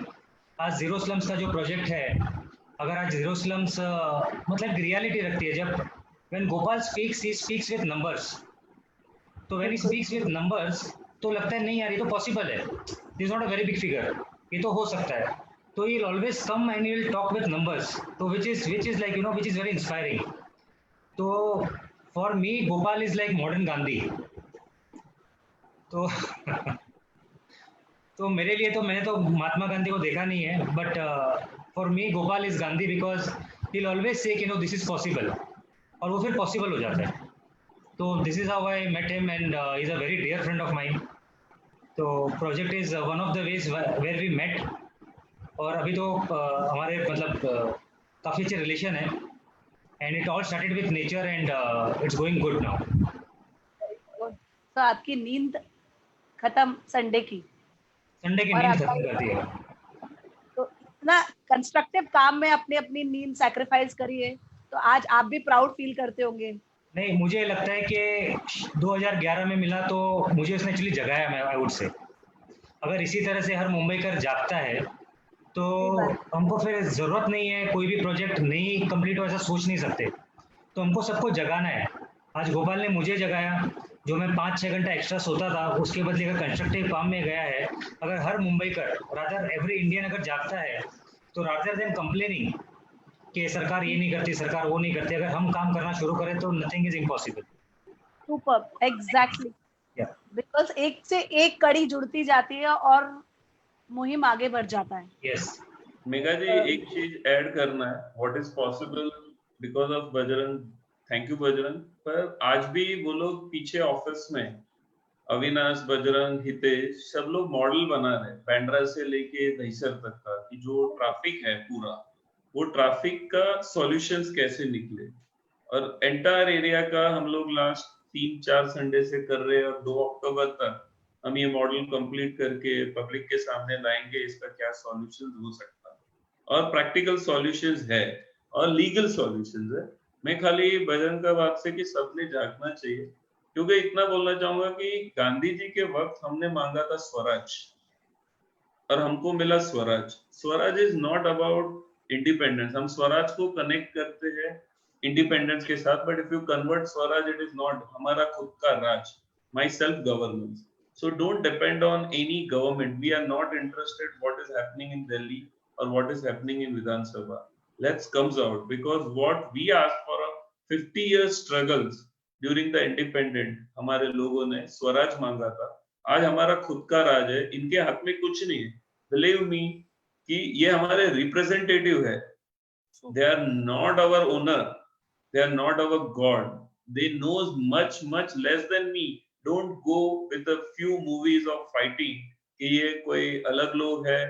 आज जीरो स्लम्स का जो प्रोजेक्ट है, अगर आज जीरो स्लम्स मतलब रियलिटी रखती है। जब when Gopal speaks, he speaks with numbers. तो when he speaks with numbers, तो लगता है नहीं यार ये तो पॉसिबल है, this not a very big figure, ये तो हो सकता है। तो he will always come and he will talk with numbers, so which is like, you know, which is very inspiring. So for me Gopal is like modern Gandhi. तो तो मैंने तो महात्मा गांधी को देखा नहीं है, but for me Gopal is Gandhi, because he'll always say कि no this is possible, और वो फिर possible हो जाता है. तो this is how I met him, and he's a very dear friend of mine. तो project is one of the ways where we met, और अभी तो हमारे मतलब काफ़ी अच्छे relation है, and it all started with nature, and it's going good now. तो आपकी नींद खत्म संडे की, संडे की और नींद आपका खत्म कर दी है. तो इतना कंस्ट्रक्टिव काम में अपनी अपनी नींद सैक्रिफाइस करिए, तो आज आप भी प्राउड फील करते होंगे. नहीं, मुझे लगता है कि 2011 में मिला तो मुझे उसने एक्चुअली जगाया, मैं आई वुड से. अगर इसी तरह से हर मुंबईकर जागता है तो हमको फिर ज़रूरत नहीं है, कोई भी प्रोजेक्ट नहीं कंप्लीट हो ऐसा सोच नहीं सकते. तो हमको सबको जगाना है. आज गोपाल ने मुझे जगाया, जो मैं 5-6 घंटा एक्स्ट्रा सोता था उसके बदले अगर कंस्ट्रक्टिव काम में गया है. अगर हर मुंबईकर, रादर एवरी इंडियन अगर जागता है, तो रादर देन कंप्लेनिंग कि सरकार ये नहीं करती, सरकार वो नहीं करती, अगर हम काम करना शुरू करें तो nothing is impossible. Super, exactly. Because एक से एक कड़ी जुड़ती जाती है और मुहिम आगे बढ़ जाता है. यस मेघा जी, एक चीज ऐड करना है. What is possible because of Bajrang. Thank you Bajrang. पर आज भी वो लोग पीछे ऑफिस में, अविनाश, बजरंग, हितेश, सब लोग मॉडल बना रहे, बैंड्रा से लेके दहीसर तक का, कि जो ट्रैफिक है पूरा, वो ट्रैफिक का सॉल्यूशंस कैसे निकले. और एंटायर एरिया का हम लोग लास्ट 3-4 संडे से कर रहे हैं, और 2 अक्टूबर तक हम ये मॉडल कंप्लीट करके पब्लिक के सामने लाएंगे, इसका क्या सॉल्यूशन हो सकता है. और प्रैक्टिकल सॉल्यूशंस है और लीगल सॉल्यूशंस है. मैं खाली बजरंग का बात से कि सबने जागना चाहिए, क्योंकि इतना बोलना चाहूंगा कि गांधी जी के वक्त हमने मांगा था स्वराज, और हमको मिला Swaraj. Swaraj is not about independence. हम स्वराज को कनेक्ट करते हैं इंडिपेंडेंस के साथ, but if you convert Swaraj, it is not हमारा खुद का राज, my self governance. So don't depend on any government. We are not interested what is happening in Delhi or what is happening in Vidhan Sabha. Let's comes out, because what we asked for a 50 years struggles during the independent, हमारे लोगों ने स्वराज मांगा था. आज हमारा खुद का राज है. इनके हाथ में कुछ नहीं है. Believe me कि ये हमारे रिप्रेजेंटेटिव है. They are not our owner. They are not our God. They knows much less than me. Don't go with a few movies of fighting कि ये कोई अलग लोग है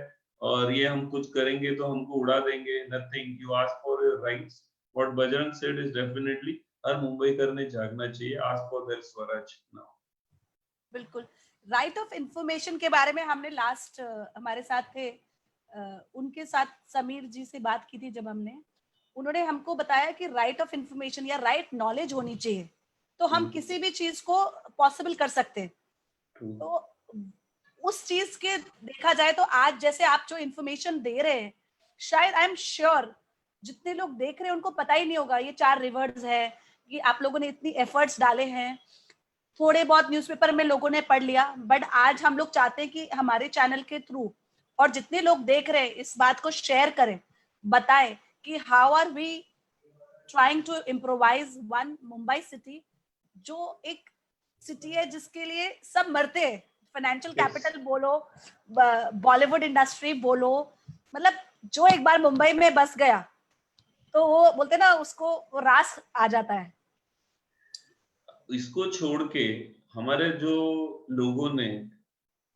और ये हम कुछ करेंगे तो हमको उड़ा देंगे. Nothing. You ask for your rights. What Bajrang said is definitely हर मुंबईकर ने जागना चाहिए. Ask for their Swaraj now. बिल्कुल. राइट ऑफ इंफॉर्मेशन के बारे में हमने लास्ट हमारे साथ थे, उनके साथ समीर जी से बात की थी जब हमने, उन्होंने हमको बताया कि राइट ऑफ इंफॉर्मेशन या राइट नॉलेज होनी चाहिए तो हम किसी भी चीज को पॉसिबल कर सकते हैं. तो उस चीज के देखा जाए तो आज जैसे आप जो इंफॉर्मेशन दे रहे हैं, शायद आई एम श्योर जितने लोग देख रहे हैं उनको पता ही नहीं होगा ये 4 रिवर्स है, कि आप लोगों ने इतनी एफर्ट्स डाले हैं. थोड़े बहुत न्यूज़पेपर में लोगों ने पढ़ लिया, बट आज हम लोग चाहते हैं कि हमारे चैनल के थ्रू और जितने लोग देख रहे हैं इस बात को शेयर करें, बताएं कि how are we trying to improvise one Mumbai city, जो एक सिटी है जिसके लिए सब मरते हैं. फाइनेंशियल कैपिटल बोलो, बॉलीवुड इंडस्ट्री बोलो, मतलब जो एक बार मुंबई में बस गया तो वो बोलते ना उसको वो रास आ जाता है. इसको छोड़ के हमारे जो लोगों ने,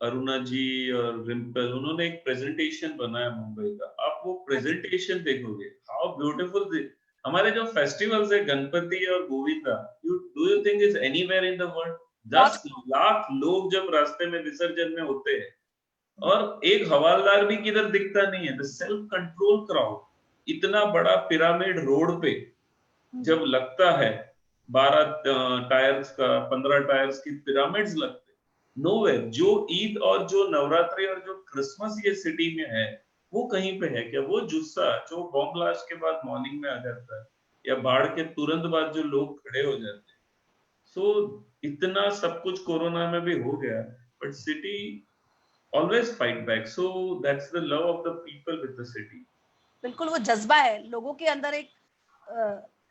अरुणा जी और रिम्पल, उन्होंने एक प्रेजेंटेशन बनाया मुंबई का. आप वो प्रेजेंटेशन देखोगे, हाउ ब्यूटीफुल. हमारे जो फेस्टिवल्स है गणपति और Govinda, do you think is anywhere in the world? 10 lakh लोग जब रास्ते में विसर्जन में होते हैं और एक हवालदार भी किधर दिखता नहीं है. The self control crowd. इतना बड़ा पिरामिड रोड पे जब लगता है, 12 टायर्स का, 15 टायर्स की पिरामिड्स लगते नोवेयर. जो ईद और जो नवरात्रि और जो क्रिसमस ये सिटी में है, वो कहीं पे है क्या? वो जुस्सा जो बॉम्ब ब्लास्ट के बाद मॉर्निंग में आ जाता है, या बाढ़ के तुरंत बाद जो लोग खड़े हो जाते हैं. सो इतना सब कुछ कोरोना में भी हो गया, but city always fight back. So that's the love of the people with the city. बिल्कुल, वो जज्बा है लोगों के अंदर, एक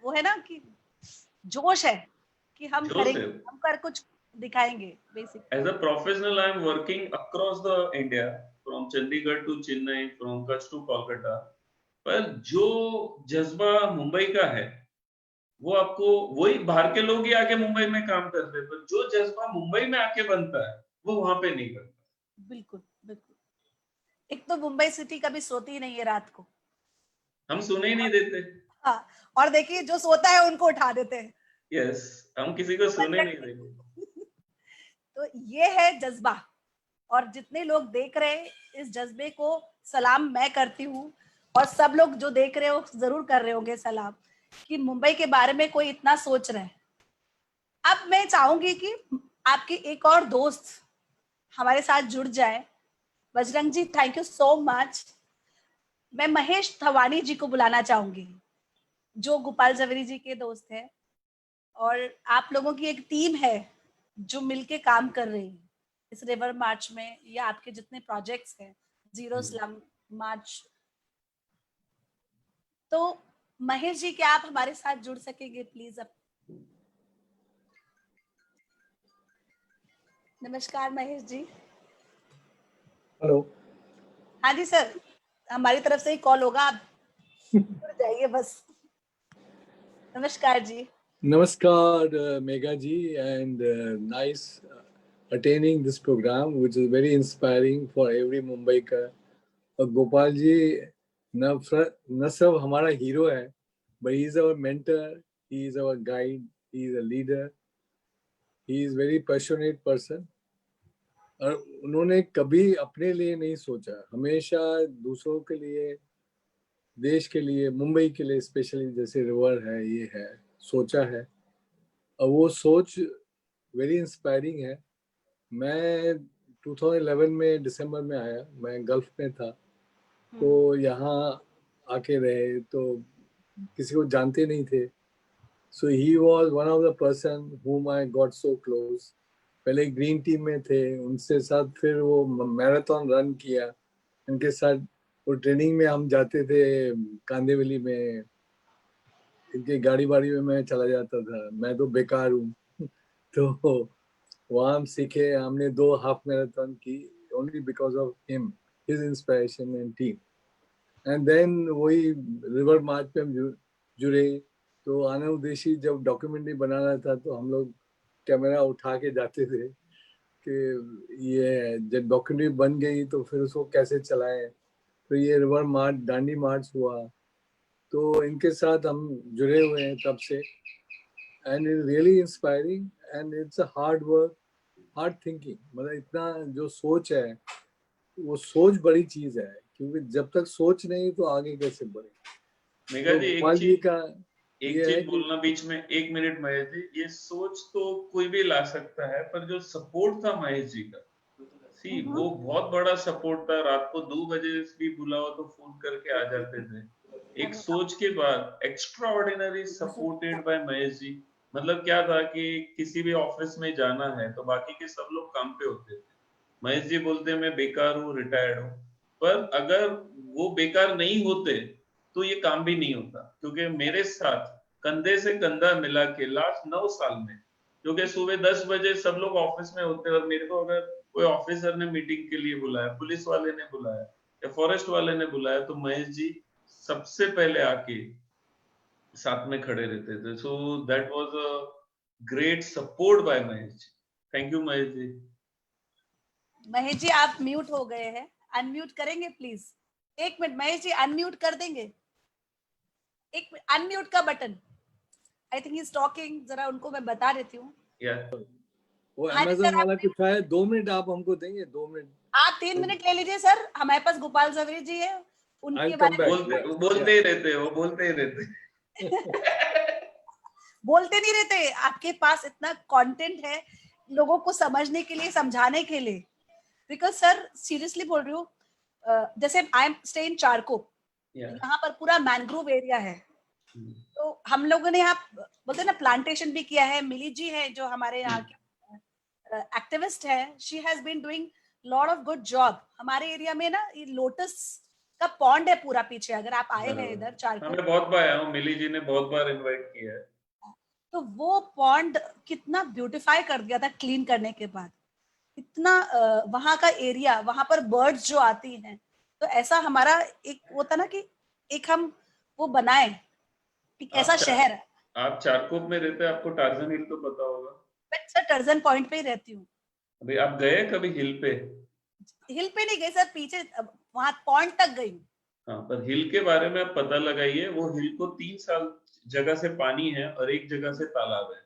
वो है ना कि जोश है कि हम करेंगे, हम कर कुछ दिखाएंगे. Basically as a professional I am working across the India, from Chandigarh to Chennai, from Kutch to Kolkata. पर जो जज्बा मुंबई का है वो आपको वही बाहर के लोग ही आके मुंबई में काम करते हैं, पर जो जज्बा मुंबई में आके बनता है वो वहां पे नहीं बनता। बिल्कुल बिल्कुल। एक तो मुंबई सिटी कभी सोती ही नहीं है रात को। हम सोने ही नहीं देते। हाँ, और देखिए जो सोता है उनको उठा देते हैं। यस, हम किसी को सोने नहीं बजरंग देंगे। तो ये है जज्बा, और जितने लोग देख रहे हैं इस जज्बे को सलाम मैं करती हूँ, और सब लोग जो देख रहे हो जरूर कर रहे होंगे सलाम, कि मुंबई के बारे में कोई इतना सोच रहा है। अब मैं चाहूंगी कि आपके एक और दोस्त हमारे साथ जुड़ जाए। बजरंग जी, थैंक यू सो मच। मैं महेश थवानी जी को बुलाना चाहूंगी, जो गोपाल जवेरी जी के दोस्त हैं, और आप लोगों की एक टीम है जो मिलके काम कर रही है इस रिवर मार्च में, या आपके जितने प्रोजेक्ट्स हैं, जीरो स्लम मार्च। तो महेश जी, क्या आप हमारे साथ जुड़ सकेंगे प्लीज? अब नमस्कार महेश जी। हेलो। हाँ जी सर, हमारी तरफ से ही कॉल होगा, आप जुड़ जाइए बस। नमस्कार जी। नमस्कार मेघा जी, and nice attending this program which is very inspiring for every Mumbaiker. और गोपाल जी न सिर्फ हमारा हीरो है, but he is our mentor, he is our guide, he is a leader, he is very passionate person. और उन्होंने कभी अपने लिए नहीं सोचा, हमेशा दूसरों के लिए, देश के लिए, मुंबई के लिए स्पेशली, जैसे रिवर है ये है, सोचा है। और वो सोच वेरी इंस्पायरिंग है। मैं 2011 में दिसंबर में आया, मैं गल्फ में था, तो यहाँ आके रहे तो किसी को जानते नहीं थे। So he was one of the person whom I got so close। पहले ग्रीन टीम में थे, उनसे साथ फिर वो मैराथन रन किया उनके साथ। वो ट्रेनिंग में हम जाते थे कांदेवली में, इनके गाड़ी वाड़ी में मैं चला जाता था, मैं तो बेकार हूँ तो वहाँ हम सीखे, हमने 2 हाफ मैराथन की, only because of him, his inspiration and team. And then वही रिवर मार्च पे हम जुड़े। तो आनंद उदेशी जब डॉक्यूमेंट्री बना रहा था तो हम लोग कैमरा उठा के जाते थे कि ये जब डॉक्यूमेंट्री बन गई तो फिर उसको कैसे चलाएं। तो ये रिवर मार्च, दांडी मार्च हुआ, तो इनके साथ हम जुड़े हुए हैं तब से। And it really inspiring and it's a hard work, hard thinking. मतलब इतना जो सोच है, वो सोच बड़ी चीज है, क्योंकि जब तक सोच नहीं तो आगे कैसे बढ़े। मेघा तो जी, गोपाल जी का एक ये है चीज कि बोलना बीच में, 1 मिनट महेश जी। ये सोच तो कोई भी ला सकता है, पर जो सपोर्ट था महेश जी का, सी वो बहुत बड़ा सपोर्ट था। रात को 2 बजे भी बुलाओ तो फोन करके आ जाते थे। एक सोच के बाद extraordinary supported by Mahesh ji. मतलब क्या था कि किसी भी ऑफिस में जाना है तो बाकी के सब लोग काम पे होते थे, महेश जी बोलते मैं बेकार हूँ, रिटायर्ड हूँ। पर अगर वो बेकार नहीं होते तो ये काम भी नहीं होता, क्योंकि मेरे साथ कंधे से कंधा मिला के लास्ट 9 साल में, क्योंकि सुबह 10 बजे सब लोग ऑफिस में होते हैं और मेरे को अगर कोई ऑफिसर ने मीटिंग के लिए बुलाया, पुलिस वाले ने बुलाया या फॉरेस्ट वाले ने बुलाया, तो महेश जी सबसे पहले आके साथ में खड़े रहते थे। So that was a great support by Mahesh ji. Thank you Mahesh ji. Mahesh ji, आप म्यूट हो गए हैं, अनम्यूट करेंगे please? 1 minute Mahesh ji, unmute कर देंगे? एक अनम्यूट का button, I think he is talking, जरा उनको मैं बता देती हूँ। वो हाँ जी अमेजोन सर, वाला आप कुछ है, 2 मिनट आप हमको देंगे, 2 मिनट। आप 3 मिनट ले लीजिए सर, हमारे पास गोपाल जवेरी जी है, उनके I'll बारे come में back. बोलते ही रहते, वो बोलते ही रहते। बोलते नहीं रहते, आपके पास इतना कंटेंट है लोगों को समझने के लिए, समझाने के लिए। बिकॉज सर सीरियसली बोल रही हूँ, जैसे आई एम स्टे इन चारको, यहाँ पर पूरा मैंग्रोव एरिया है। तो हम लोगों ने यहाँ बोलते ना प्लांटेशन भी किया है। मिली जी है जो हमारे यहाँ के एक्टिविस्ट है, she has been doing lot of good job. हमारे एरिया में ना ये लोटस का पॉन्ड है पूरा पीछे, अगर आप आए हैं इधर चारको। मैं बहुत बार आया हूँ, मिली जी ने बहुत बार इनवाइट किया है। तो वो पॉन्ड कितना ब्यूटिफाई कर दिया था क्लीन करने के बाद, इतना वहां का एरिया, वहां पर बर्ड्स जो आती हैं। तो ऐसा हमारा एक होता ना कि एक हम वो बनाए, एक ऐसा आप शहर। आप चारकोप में रहते हैं, आपको टार्जन हिल तो पता होगा। मैं सर टर्जन पॉइंट पे ही रहती हूँ। अभी आप गए कभी हिल पे? हिल पे नहीं गई सर, पीछे वहां पॉइंट तक गई हूँ। हाँ, पर हिल के बारे में आप पता लगाइए। वो हिल को 3 साल जगह से पानी है और एक जगह से तालाब है,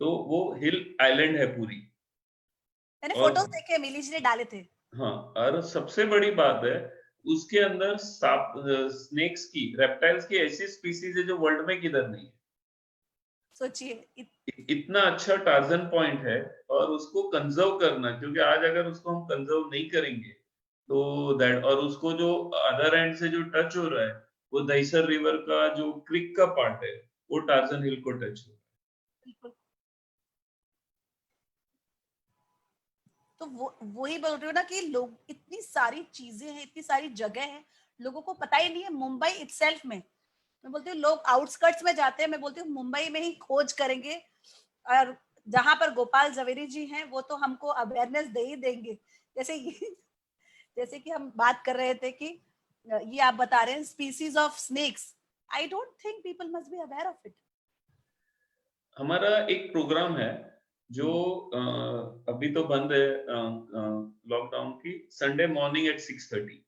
तो वो हिल आइलैंड है पूरी। मैंने और फोटोज देखे, मिली जी ने डाले थे। हाँ, और सबसे बड़ी बात है उसके अंदर सांप, स्नेक्स की, रेप्टाइल्स की ऐसी स्पीसीज है जो वर्ल्ड में किधर नहीं है। सोचिए, इतना अच्छा टार्जन पॉइंट है, और उसको कंजर्व करना, क्योंकि आज अगर उसको हम कंजर्व नहीं करेंगे तो दैट, और उसको जो अदर एंड से जो टच हो रहा है वो दहिसर रिवर का जो क्रिक का पार्ट है, वो टार्जन हिल को टच हो रहा बिल्कुल। तो वो वही बोल रही हूँ ना कि लोग, इतनी सारी चीजें हैं, इतनी सारी जगह है, लोगों को पता ही नहीं है। मुंबई इटसेल्फ में, मैं बोलती हूँ लोग आउटस्कर्ट्स में जाते हैं, मैं बोलती हूँ मुंबई में ही खोज करेंगे। और जहां पर गोपाल जवेरी जी हैं वो तो हमको अवेयरनेस दे ही देंगे। जैसे जैसे कि हम बात कर रहे थे कि ये आप बता रहे हैं species of snakes, I don't think people must be aware of it. है। हमारा एक प्रोग्राम है जो अभी तो बंद है लॉकडाउन की, संडे मॉर्निंग एट 6:30।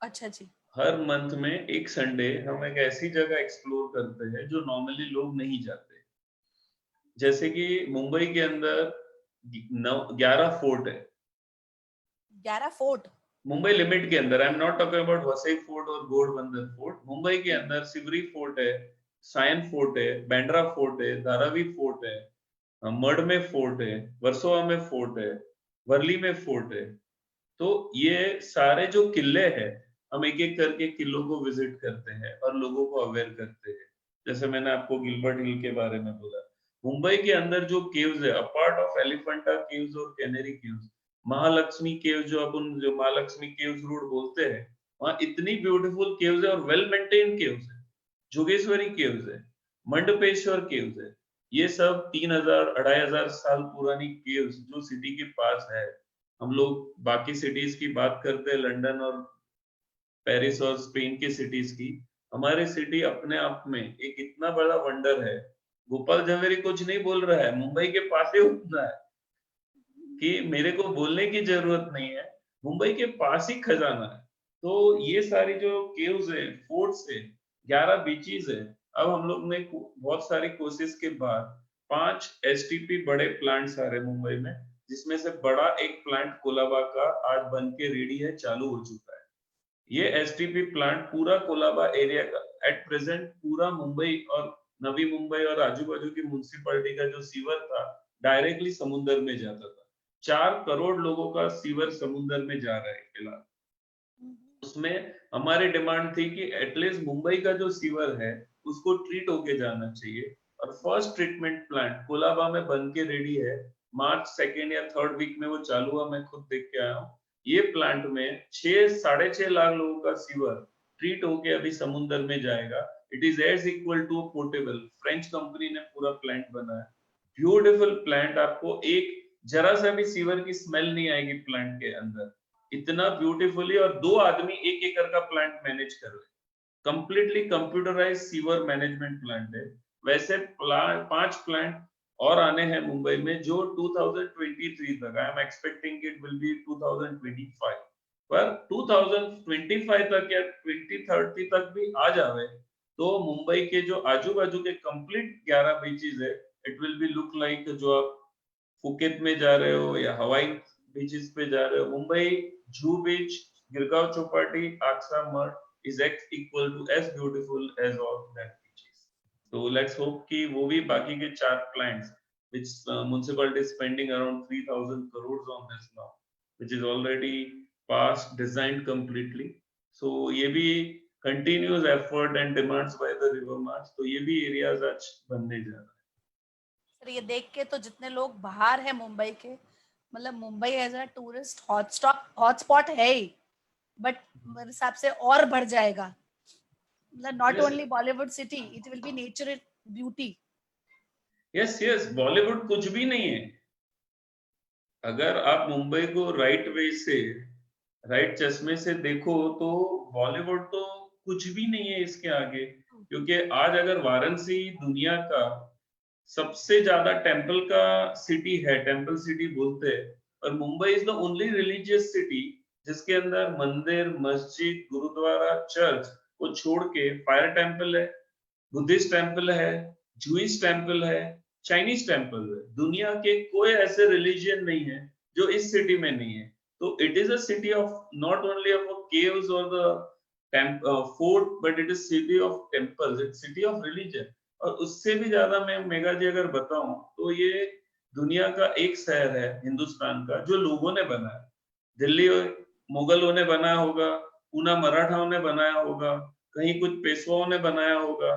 अच्छा जी। हर मंथ में एक संडे हम एक ऐसी जगह एक्सप्लोर करते हैं जो नॉर्मली लोग नहीं जाते। जैसे कि मुंबई के अंदर 11 फोर्ट है। 11 फोर्ट? मुंबई लिमिट के अंदर, I am not talking about Vasai fort और घोड़बंदर फोर्ट। मुंबई के अंदर सिवरी फोर्ट है, सायन फोर्ट है, बैंड्रा फोर्ट है, धारावी फोर्ट है, मड में फोर्ट है, वर्सोवा में फोर्ट है, वर्ली में फोर्ट है। तो ये सारे जो किले हैं, हम एक एक करके किलों को विजिट करते हैं और लोगों को अवेयर करते हैं। जैसे मैंने आपको गिलबर्ट हिल के बारे में बोला। मुंबई के अंदर जो केव्स है, अपार्ट ऑफ एलिफेंटा केव्स और कैनेरी केव्स, महालक्ष्मी केव जो अपन जो महालक्ष्मी केव्स रोड बोलते हैं, वहां इतनी ब्यूटीफुल केव्स है और वेल मेंटेन केव्स है। जोगेश्वरी केव्स है, मंडपेश्वर केव्स है। ये सब 3000 2500 साल पुरानी केव्स जो सिटी के पास है। हम लोग बाकी सिटीज की बात करते हैं, लंदन और पेरिस और स्पेन की सिटीज की। हमारी सिटी अपने आप में एक इतना बड़ा वंडर है। गोपाल जवेरी कुछ नहीं बोल रहा है, मुंबई के पास ही उतना है कि मेरे को बोलने की जरूरत नहीं है, मुंबई के पास ही खजाना है। तो ये सारी जो केव्स है, फोर्ट्स है, 11 बीचेस है। अब हम लोग ने बहुत सारी कोशिश के बाद 5 एसटीपी बड़े प्लांट्स आ रहे मुंबई में, जिसमें से बड़ा एक प्लांट कोलाबा का आज बन के रेडी है, चालू हो चुका है। ये एसटीपी प्लांट पूरा कोलाबा एरिया का एट प्रेजेंट पूरा मुंबई और नवी मुंबई और आजू बाजू की म्युनिसिपैलिटी का जो सीवर था, डायरेक्टली समुद्र में जाता था। 4 करोड़ लोगों का सीवर समुद्र में जा रहा है फिलहाल। उसमें हमारी डिमांड थी कि एटलीस्ट मुंबई का जो सीवर है उसको ट्रीट होके जाना चाहिए, और फर्स्ट ट्रीटमेंट प्लांट कोलाबा में बन के रेडी है। मार्च 2nd या 3rd वीक में वो चालू हुआ, मैं खुद देख के आया हूँ। ये प्लांट में 6-6.5 लाख लोगों का सीवर ट्रीट होके अभी समुद्र में जाएगा। It is as equal to portable. French company ने पूरा प्लांट बनाया, ब्यूटीफुल प्लांट। आपको एक जरा सा भी सीवर की स्मेल नहीं आएगी प्लांट के अंदर, इतना ब्यूटीफुली। और 2 आदमी 1 एकड़ का प्लांट मैनेज कर रहे हैं, completely computerize sewer management plant है। वैसे 5 प्लांट और आने हैं मुंबई में जो 2023 तक, I am expecting it will be 2025, पर 2025 तक या 2030 तक भी आ जावे तो मुंबई के जो आजू बाजू के कंप्लीट 11 बीचेस है, it will be look like जो आप फुकेत में जा रहे हो या हवाई बीचेस पे जा रहे हो। मुंबई जू बीच, Girgaon Chowpatty, Aksa Madh is equal to as beautiful as all that beaches. तो लेट्स होप कि वो भी बाकी के 4 plants which municipality is spending around 3000 crores on this now, which is already past designed completely. So ये भी continuous effort and demands by the river march, तो ये भी areas आज बनने जा रहा है। सर ये देख के तो जितने लोग बाहर है मुंबई के, मतलब Mumbai as a tourist hotspot है ही, बट मेरे हिसाब से और बढ़ जाएगा। मतलब not Yes, only Bollywood city, it will be nature beauty. yes, Bollywood कुछ भी नहीं है। अगर आप मुंबई को राइट वे से, राइट चश्मे से देखो तो बॉलीवुड तो कुछ भी नहीं है इसके आगे, क्योंकि आज अगर वाराणसी दुनिया का सबसे ज्यादा टेम्पल का सिटी है, टेम्पल सिटी बोलते हैं, और Mumbai is the only religious city जिसके अंदर मंदिर, मस्जिद, गुरुद्वारा, चर्च को छोड़ के फायर टेम्पल है, बुद्धिस्ट टेम्पल है, जूइश टेम्पल है, चाइनीज टेम्पल है। दुनिया के कोई ऐसे रिलीजियन नहीं है जो इस सिटी में नहीं है। तो it is a city of not only of caves और the fort, but it is city of temples, it's city of religion. और उससे भी ज्यादा मैं मेगा जी अगर बताऊं तो ये दुनिया का एक शहर है हिंदुस्तान का जो लोगों ने बनाया। दिल्ली मुगलों ने बनाया होगा, पूना मराठाओं ने बनाया होगा, कहीं कुछ पेशवाओं ने बनाया होगा,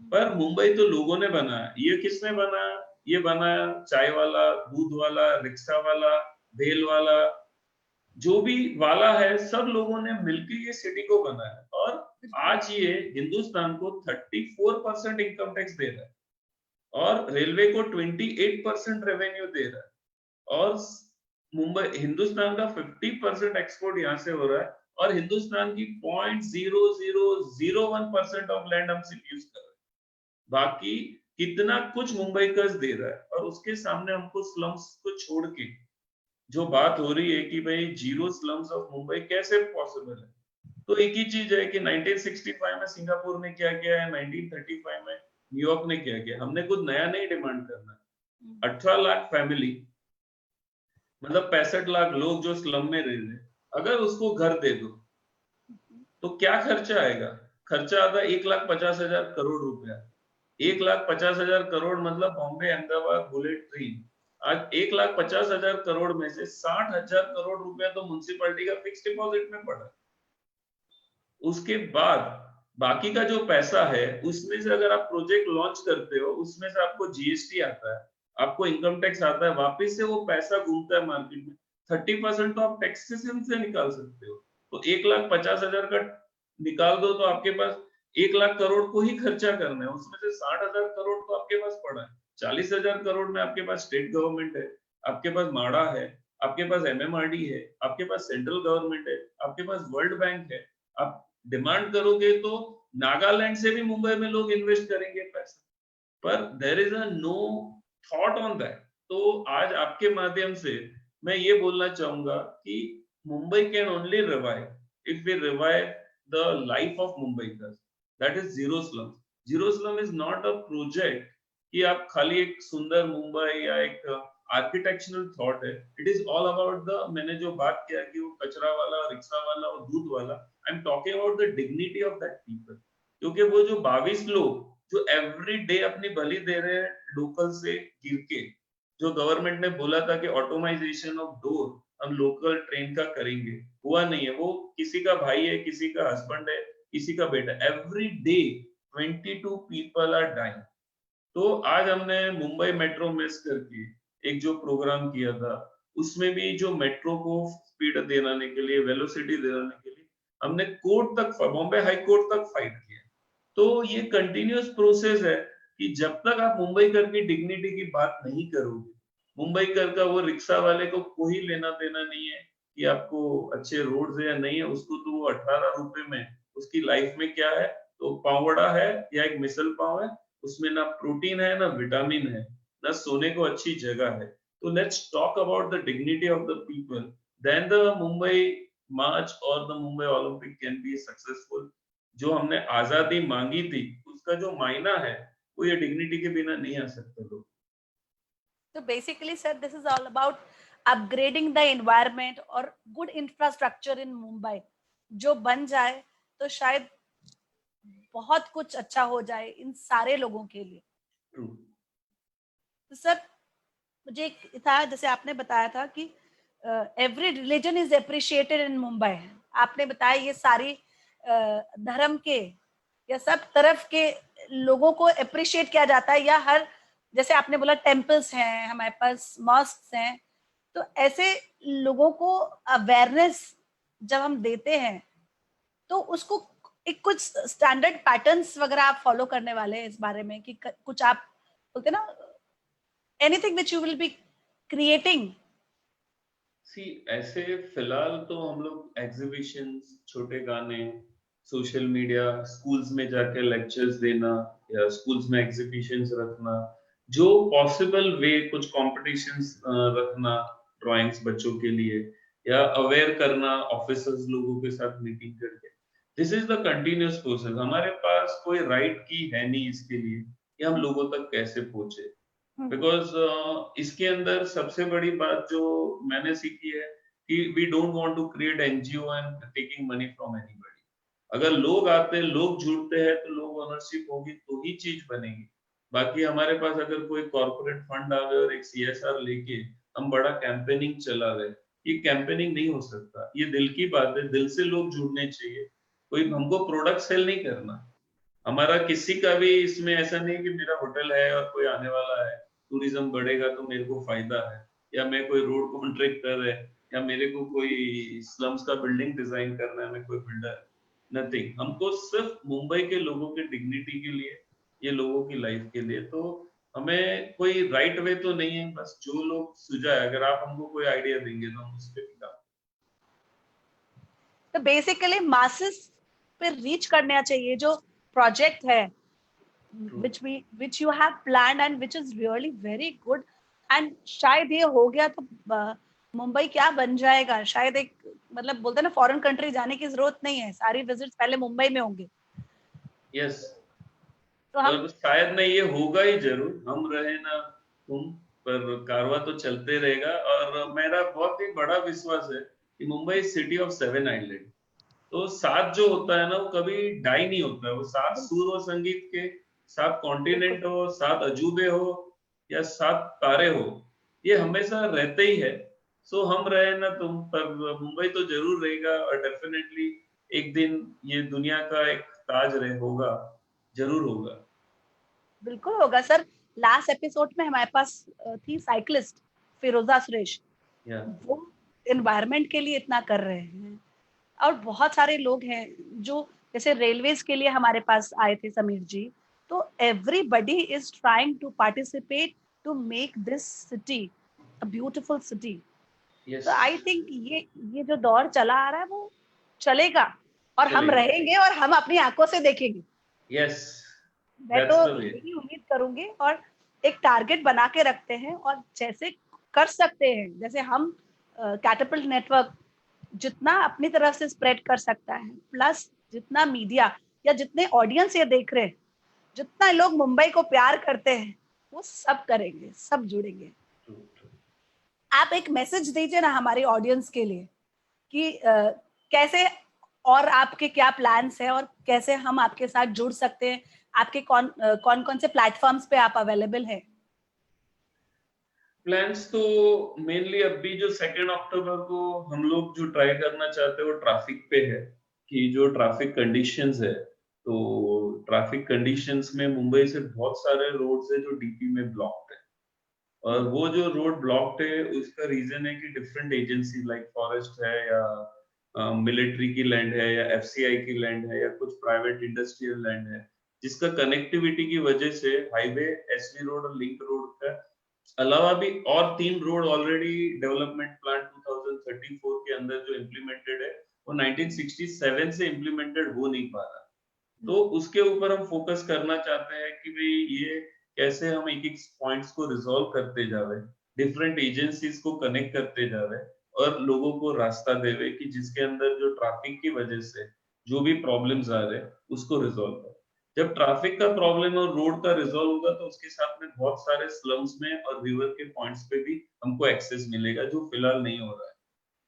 पर मुंबई तो लोगों ने बनाया। ये किसने बनाया? ये बनाया चाय वाला, दूध वाला, रिक्शा वाला, भेल वाला, जो भी वाला है, सब लोगों ने मिलकर ये सिटी को बनाया। और आज ये हिंदुस्तान को 34% इनकम टैक्स दे रहा है और रेलवे को 28% रेवेन्यू दे रहा है, और मुंबई हिंदुस्तान का 50% एक्सपोर्ट यहाँ से हो रहा है, और हिंदुस्तान की 0.0001% ऑफ लैंड हम सिर्फ यूज कर रहे हैं। बाकी कितना कुछ मुंबई कर्ज दे रहा है, और उसके सामने हमको स्लम्स को छोड़ के जो बात हो रही है कि भाई जीरो स्लम्स ऑफ मुंबई कैसे पॉसिबल है। तो एक ही चीज है कि 1965 में सिंगापुर ने क्या किया है, 1935 में न्यूयॉर्क ने क्या किया। हमने कुछ नया नहीं डिमांड करना। 18 लाख फैमिली, मतलब 65 लाख लोग जो स्लम में रह रहे, अगर उसको घर दे दो तो क्या खर्चा आएगा? खर्चा आता है 1,50,000 करोड़ रुपया। 1,50,000 करोड़ मतलब बॉम्बे अहमदाबाद बुलेट ट्रेन। आज 1,50,000 करोड़ में से 60,000 करोड़ रुपया तो म्युनिसिपैलिटी का फिक्स डिपॉजिट में पड़ा। उसके बाद बाकी का जो पैसा है उसमें से अगर आप प्रोजेक्ट लॉन्च करते हो, उसमें से आपको जीएसटी आता है, आपको इनकम टैक्स आता है, वापस से वो पैसा घूमता है मार्केट में। 30% तो आप टैक्सेशन से निकाल सकते हो। तो 1,50,000 का निकाल दो तो आपके पास 1,00,000 करोड़ को ही खर्चा करना है, उसमें से 60,000 करोड़ तो आपके पास पड़ा है। 40,000 करोड़ में आपके पास स्टेट गवर्नमेंट है, आपके पास माड़ा है, आपके पास एमएमआरडी है, आपके पास सेंट्रल गवर्नमेंट है, आपके पास वर्ल्ड बैंक है। आप डिमांड करोगे तो नागालैंड से भी मुंबई में लोग इन्वेस्ट करेंगे पैसा, पर there is a no thought on that. तो आज आपके माध्यम से मैं ये बोलना चाहूंगा कि Mumbai can only revive if we revive the life of Mumbaikars, that is zero slum. Zero slum is not a project कि आप खाली एक सुंदर मुंबई या एक आर्किटेक्चरल थॉट है। It is all about the, मैंने जो बात किया कि वो कचरा वाला, रिक्शा वाला और दूध वाला, I am talking about the dignity of that people. क्योंकि वो जो 22 लोग जो एवरी डे अपनी बलि दे रहे हैं लोकल से गिर के, जो गवर्नमेंट ने बोला था कि ऑटोमाइजेशन ऑफ डोर हम लोकल ट्रेन का करेंगे, हुआ नहीं है। वो किसी का भाई है, किसी का हस्बैंड है, किसी का बेटा। Every day 22 people are dying. तो आज हमने मुंबई मेट्रो मिस करके एक जो प्रोग्राम किया था, उसमें भी जो मेट्रो को स्पीड दिलाने के लिए, वेलोसिटी दिलाने के लिए हमने कोर्ट तक, बॉम्बे हाई कोर्ट तक फाइट किया। तो ये कंटिन्यूअस प्रोसेस है कि जब तक आप मुंबई कर की डिग्निटी की बात नहीं करोगे, मुंबई कर का वो रिक्शा वाले को कोई लेना देना नहीं है कि आपको अच्छे रोड्स है या नहीं है। उसको तो वो 18 रुपए में उसकी लाइफ में क्या है, तो पाव वड़ा है या एक मिसल पाव है, उसमें ना प्रोटीन है ना विटामिन है ना सोने को अच्छी जगह है। तो let's talk about the dignity of the people, then the Mumbai march और the Mumbai Olympic can be successful. जो हमने आजादी मांगी थी उसका जो मायना है वो ये डिग्निटी के बिना नहीं आ सकता लोग। So basically, sir, this is all about upgrading the environment और good infrastructure in Mumbai. जो बन जाए तो शायद बहुत कुछ अच्छा हो जाए इन सारे लोगों के लिए। True. तो सर, मुझे एक था, जैसे आपने बताया था कि every religion is appreciated in Mumbai. आपने बताया ये सारी धर्म के या सब तरफ के लोगों को अप्रिशिएट किया जाता है, या हर, जैसे आपने बोला टेम्पल्स हैं, हमारे पास मॉस्क्स हैं, तो ऐसे लोगों को अवेयरनेस जब हम देते हैं तो उसको एक कुछ स्टैंडर्ड पैटर्न्स वगैरह आप फॉलो करने वाले हैं इस बारे में कि कुछ आप बोलते ना, anything which you will be creating? See ऐसे फिलहाल तो हम लोग एग्जीबिशंस, छोटे गाने, सोशल मीडिया, स्कूल्स में जाके लेक्चर्स देना या स्कूल्स में एग्जीबिशंस रखना, जो पॉसिबल वे कुछ कॉम्पिटिशंस रखना ड्राइंग्स बच्चों के लिए, या अवेयर करना ऑफिसर्स लोगों के साथ मीटिंग करके। This is the continuous process. हमारे पास कोई राइट की है नहीं इसके लिए कि हम लोगों तक कैसे पहुंचे, बिकॉज इसके अंदर सबसे बड़ी बात जो मैंने सीखी है कि we don't want to create NGO and taking money from anybody. अगर लोग आते हैं, लोग जुड़ते हैं, तो लोग ओनरशिप होगी तो ही चीज बनेगी। बाकी हमारे पास अगर कोई कॉर्पोरेट फंड आ गए और एक सीएसआर लेके हम बड़ा कैंपेनिंग चला रहे, ये कैंपेनिंग नहीं हो सकता। ये दिल की बात है, दिल से लोग जुड़ने चाहिए। कोई हमको प्रोडक्ट सेल नहीं करना। हमारा किसी का भी इसमें ऐसा नहीं कि मेरा होटल है और कोई आने वाला है, टूरिज्म बढ़ेगा तो मेरे को फायदा है, या मैं कोई रोड कॉन्ट्रैक्टर है, या मेरे को कोई स्लम्स का बिल्डिंग डिजाइन करना है, मैं कोई बिल्डर, नथिंग। हमको सिर्फ मुंबई के लोगों की डिग्निटी के लिए, ये लोगों की लाइफ के लिए। तो हमें कोई राइट वे तो नहीं है, बस जो लोग सुझाए, अगर आप हमको कोई आइडिया देंगे तो हम उस पर भी काम। तो बेसिकली मासेस पे रीच करना चाहिए जो प्रोजेक्ट है which you have planned and which is really very good, and शायद ये हो गया तो मुंबई क्या बन जाएगा। शायद एक मतलब बोलते हैं ना, फॉरेन कंट्री जाने की जरूरत नहीं है, सारी विजिट्स पहले मुंबई में होंगे। यस, तो हम और शायद नहीं, ये होगा ही जरूर, हम रहे ना तुम, पर कारवा तो चलते रहेगा। और मेरा बहुत ही बड़ा विश्वास है कि मुंबई सिटी ऑफ 7 आइलैंड, तो सात जो होता है ना वो कभी डाई नहीं होता है। वो सात सुर और संगीत के, सात कॉन्टिनेंट हो, सात अजूबे हो, या सात तारे हो, ये हमेशा रहते ही है। सो हम रहे ना तुम, पर मुंबई तो जरूर रहेगा। और डेफिनेटली एक दिन ये दुनिया का एक ताज रहे होगा, जरूर होगा। बिल्कुल होगा सर। लास्ट एपिसोड में हमारे पास थी साइकिलिस्ट फिरोजा सुरेश, या वो एनवायरनमेंट के लिए इतना कर रहे हैं। और बहुत सारे लोग हैं जो जैसे रेलवेज के लिए हमारे पास आए थे समीर जी। तो everybody is trying to participate to make this city a beautiful city. Yes, तो आई थिंक ये जो दौर चला आ रहा है वो चलेगा, और हम चलेगा। रहेंगे और हम अपनी आंखों से देखेंगे। यस, मैं तो दैट्स द वे। यही उम्मीद करूंगी, और एक टारगेट बना के रखते हैं, और जैसे कर सकते हैं, जैसे हम कैटरपिल नेटवर्क जितना अपनी तरफ से स्प्रेड कर सकता है, प्लस जितना मीडिया या जितने ऑडियंस ये देख रहे हैं, जितना लोग मुंबई को प्यार करते हैं, वो सब करेंगे, सब जुड़ेंगे। आप एक मैसेज दीजिए ना हमारी ऑडियंस के लिए कि कैसे, और आपके क्या प्लान्स है, और कैसे हम आपके साथ जुड़ सकते हैं। आपके कौन से प्लेटफॉर्म्स पे आप अवेलेबल हैं? प्लान्स तो मेनली अभी जो 2 अक्टूबर को हम लोग जो ट्राई करना चाहते हैं वो ट्रैफिक पे है, कि जो ट्रैफिक कंडीशंस है, तो ट्रैफिक कंडीशंस में मुंबई से बहुत सारे रोड्स है जो डीपी में ब्लॉक्ड है। और वो जो रोड ब्लॉक्ड है उसका रीजन है कि डिफरेंट एजेंसी लाइक फॉरेस्ट है, या मिलिट्री की लैंड है, या एफसीआई की लैंड है, या कुछ प्राइवेट इंडस्ट्रियल लैंड है, जिसका कनेक्टिविटी की वजह से हाईवे, एसवी रोड और लिंक रोड का अलावा भी और 3 रोड ऑलरेडी डेवलपमेंट प्लान 2034 के अंदर जो इम्प्लीमेंटेड है, वो 1967 से इम्प्लीमेंटेड हो नहीं पा रहा। तो उसके ऊपर हम फोकस करना चाहते हैं कि भाई ये कैसे हम एक एक पॉइंट्स को रिजॉल्व करते जावे, डिफरेंट एजेंसीज को कनेक्ट करते जावे, और लोगों को रास्ता देवे कि जिसके अंदर जो ट्रैफिक की वजह से जो भी प्रॉब्लम्स आ रहे हैं उसको रिजॉल्व करें। जब ट्रैफिक का प्रॉब्लम और रोड का रिजॉल्व होगा तो उसके साथ में बहुत सारे स्लम्स में और रिवर के पॉइंट्स पे भी हमको एक्सेस मिलेगा, जो फिलहाल नहीं हो रहा है।